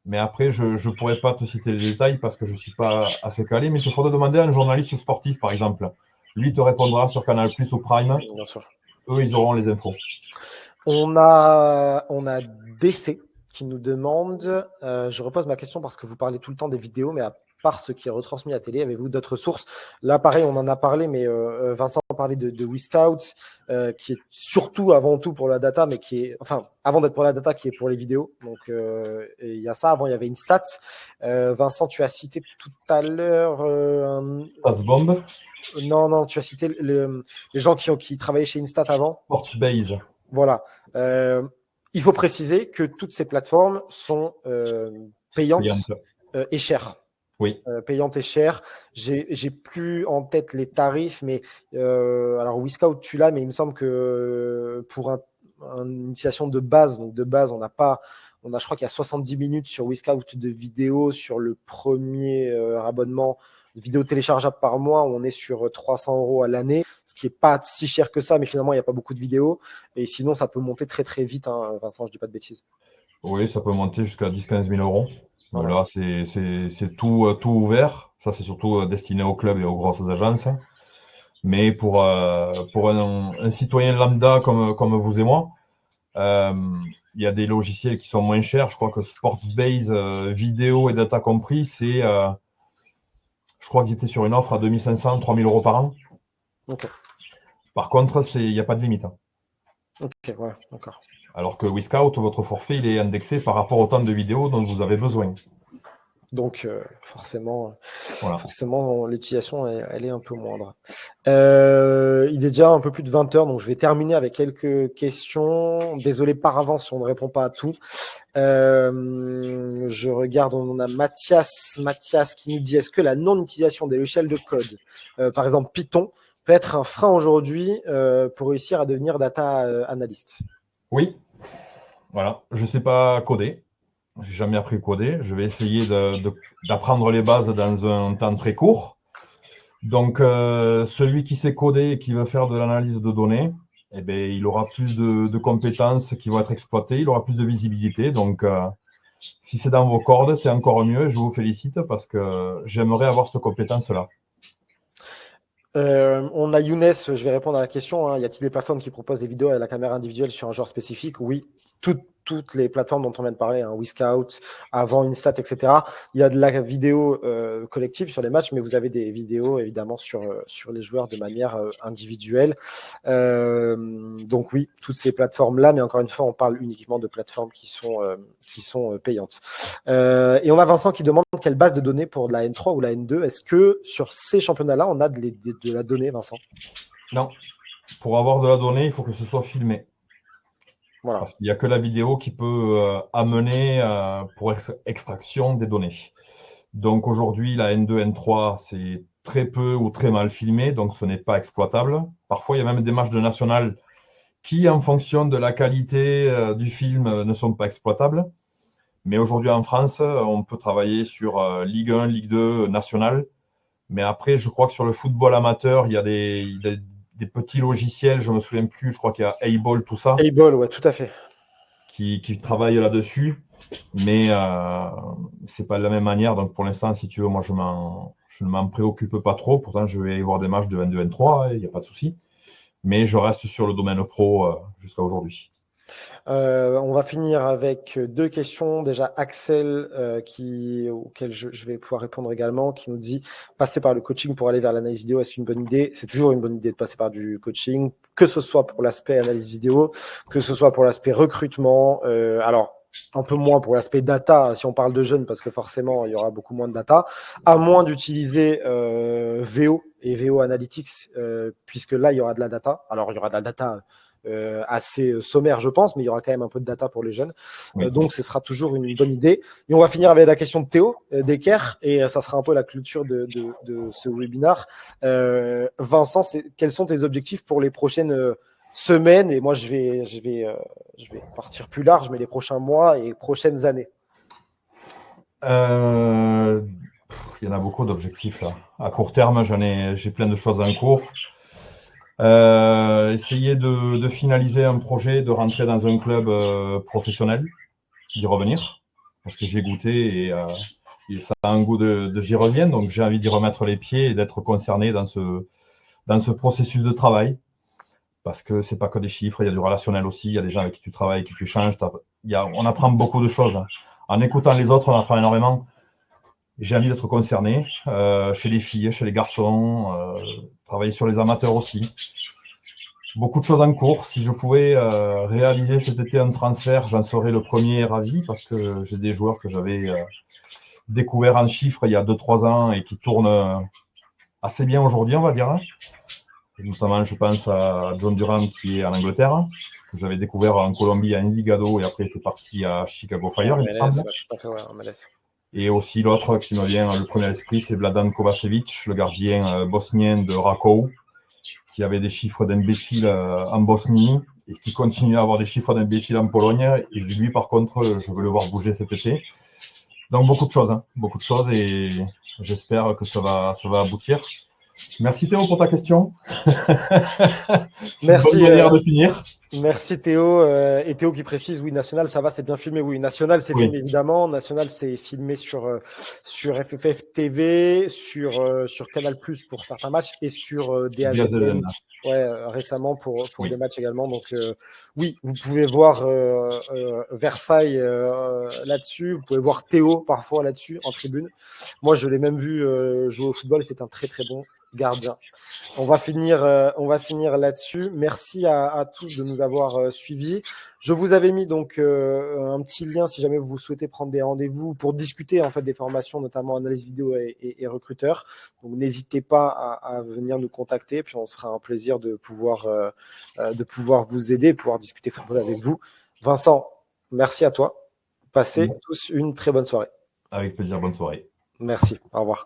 Mais après, je ne pourrais pas te citer les détails parce que je ne suis pas assez calé. Mais il te faudrait demander à un journaliste sportif, par exemple. Lui te répondra sur Canal+ ou Prime. Bien sûr. Eux, ils auront les infos. On a DC qui nous demande, je repose ma question parce que vous parlez tout le temps des vidéos, mais à part ce qui est retransmis à la télé, avez-vous d'autres sources? Là, pareil, on en a parlé, mais Vincent parlait de WeScout, qui est surtout avant tout pour la data, mais qui est, enfin, avant d'être pour la data, qui est pour les vidéos. Donc, il y a ça. Avant, il y avait une stat. Vincent, tu as cité tout à l'heure Statsbomb. Non, tu as cité les gens qui travaillaient chez Instat avant. Sportsbase. Voilà. Il faut préciser que toutes ces plateformes sont payantes et chères. Oui. Payantes et chères. J'ai plus en tête les tarifs, mais alors WeScout, tu l'as, mais il me semble que pour une initiation de base, donc de base, on a, je crois qu'il y a 70 minutes sur WeScout de vidéo sur le premier abonnement de vidéos téléchargeables par mois, où on est sur 300 € à l'année, ce qui n'est pas si cher que ça, mais finalement, il n'y a pas beaucoup de vidéos. Et sinon, ça peut monter très, très vite, hein, Vincent, je ne dis pas de bêtises. Oui, ça peut monter jusqu'à 10-15 000 euros. Voilà. Là, c'est tout ouvert. Ça, c'est surtout destiné aux clubs et aux grosses agences. Mais pour un citoyen lambda comme vous et moi, il y a des logiciels qui sont moins chers. Je crois que Sportsbase, vidéo et data compris, c'est... je crois qu'ils étaient sur une offre à 2500, 3000 € par an. Okay. Par contre, il n'y a pas de limite. Ok, ouais, d'accord. Alors que WeScout, votre forfait, il est indexé par rapport au temps de vidéo dont vous avez besoin. Donc, forcément, voilà. Forcément, l'utilisation, elle est un peu moindre. Il est déjà un peu plus de 20 heures, donc je vais terminer avec quelques questions. Désolé par avance si on ne répond pas à tout. Je regarde, on a Mathias qui nous dit, est-ce que la non-utilisation des logiciels de code, par exemple Python, peut être un frein aujourd'hui pour réussir à devenir data analyst? Oui. Voilà. Je ne sais pas coder. J'ai jamais appris à coder. Je vais essayer d'apprendre les bases dans un temps très court. Donc, celui qui sait coder et qui veut faire de l'analyse de données, eh bien, il aura plus de compétences qui vont être exploitées, il aura plus de visibilité. Donc, si c'est dans vos cordes, c'est encore mieux. Je vous félicite parce que j'aimerais avoir cette compétence-là. On a Younes, je vais répondre à la question. Y a-t-il des plateformes qui proposent des vidéos avec la caméra individuelle sur un genre spécifique? Oui, toutes les plateformes dont on vient de parler, WeScout, avant Instat, etc. Il y a de la vidéo collective sur les matchs, mais vous avez des vidéos évidemment sur les joueurs de manière individuelle. Donc oui, toutes ces plateformes-là, mais encore une fois, on parle uniquement de plateformes qui sont payantes. Et on a Vincent qui demande quelle base de données pour la N3 ou la N2. Est-ce que sur ces championnats-là, on a de la donnée, Vincent? Non. Pour avoir de la donnée, il faut que ce soit filmé. Voilà. Parce qu'il n'y a que la vidéo qui peut amener pour extraction des données. Donc aujourd'hui, la N2, N3, c'est très peu ou très mal filmé, donc ce n'est pas exploitable. Parfois, il y a même des matchs de national qui, en fonction de la qualité du film, ne sont pas exploitables. Mais aujourd'hui, en France, on peut travailler sur Ligue 1, Ligue 2, national. Mais après, je crois que sur le football amateur, il y a des petits logiciels, je ne me souviens plus, je crois qu'il y a A-Ball, tout ça. A-Ball, ouais, tout à fait. Qui travaillent là-dessus, mais c'est pas de la même manière. Donc pour l'instant, si tu veux, moi je ne m'en préoccupe pas trop. Pourtant, je vais y voir des matchs de N2, N3, il n'y a pas de souci. Mais je reste sur le domaine pro jusqu'à aujourd'hui. On va finir avec 2 questions. Déjà, Axel, auquel je vais pouvoir répondre également, qui nous dit passer par le coaching pour aller vers l'analyse vidéo, est-ce une bonne idée? C'est toujours une bonne idée de passer par du coaching, que ce soit pour l'aspect analyse vidéo, que ce soit pour l'aspect recrutement. Alors, un peu moins pour l'aspect data, si on parle de jeunes, parce que forcément, il y aura beaucoup moins de data, à moins d'utiliser VO et VO Analytics, puisque là, il y aura de la data. Alors, il y aura de la data assez sommaire, je pense, mais il y aura quand même un peu de data pour les jeunes. Oui. Donc, ce sera toujours une bonne idée. Et on va finir avec la question de Théo Decker, et ça sera un peu la clôture de ce webinaire. Vincent, quels sont tes objectifs pour les prochaines semaines? Et moi, je vais partir plus large, mais les prochains mois et prochaines années. Il y en a beaucoup d'objectifs là. À court terme, j'ai plein de choses en cours. Essayer de finaliser un projet, de rentrer dans un club professionnel, d'y revenir, parce que j'ai goûté et ça a un goût de j'y reviens, donc j'ai envie d'y remettre les pieds et d'être concerné dans ce processus de travail, parce que c'est pas que des chiffres, il y a du relationnel aussi, il y a des gens avec qui tu travailles, avec qui tu changes, on apprend beaucoup de choses. En écoutant les autres, on apprend énormément. J'ai envie d'être concerné, chez les filles, chez les garçons, travailler sur les amateurs aussi. Beaucoup de choses en cours. Si je pouvais réaliser cet été un transfert, j'en serais le premier ravi, parce que j'ai des joueurs que j'avais découverts en chiffres il y a 2-3 ans et qui tournent assez bien aujourd'hui, on va dire. Et notamment, je pense à John Durant qui est en Angleterre, que j'avais découvert en Colombie à Envigado et après était parti à Chicago Fire, il me semble. Ouais, tout à fait, ouais, MLS. Et aussi l'autre qui me vient le premier à l'esprit, c'est Vladan Kovacevic, le gardien bosnien de Rakow, qui avait des chiffres d'imbécile en Bosnie et qui continue à avoir des chiffres d'imbécile en Pologne. Et lui, par contre, je veux le voir bouger cet été. Donc beaucoup de choses et j'espère que ça va aboutir. Merci Théo pour ta question. Merci. Bonne manière de finir. Merci Théo. Et Théo qui précise, oui, National, ça va, c'est bien filmé. Oui, National, c'est filmé évidemment. National, c'est filmé sur FFF TV, sur Canal+ pour certains matchs et sur DAZN. Ouais, récemment pour des matchs également. Donc oui, vous pouvez voir Versailles là-dessus. Vous pouvez voir Théo parfois là-dessus en tribune. Moi, je l'ai même vu jouer au football et c'est un très très bon gardien. On va finir là-dessus. Merci à tous de nous avoir suivis. Je vous avais mis donc un petit lien si jamais vous souhaitez prendre des rendez-vous pour discuter en fait des formations, notamment analyse vidéo et recruteur. Donc n'hésitez pas à venir nous contacter, puis on sera un plaisir de pouvoir vous aider, pouvoir discuter football avec vous. Vincent, merci à toi. Passez tous une très bonne soirée. Avec plaisir, bonne soirée. Merci. Au revoir.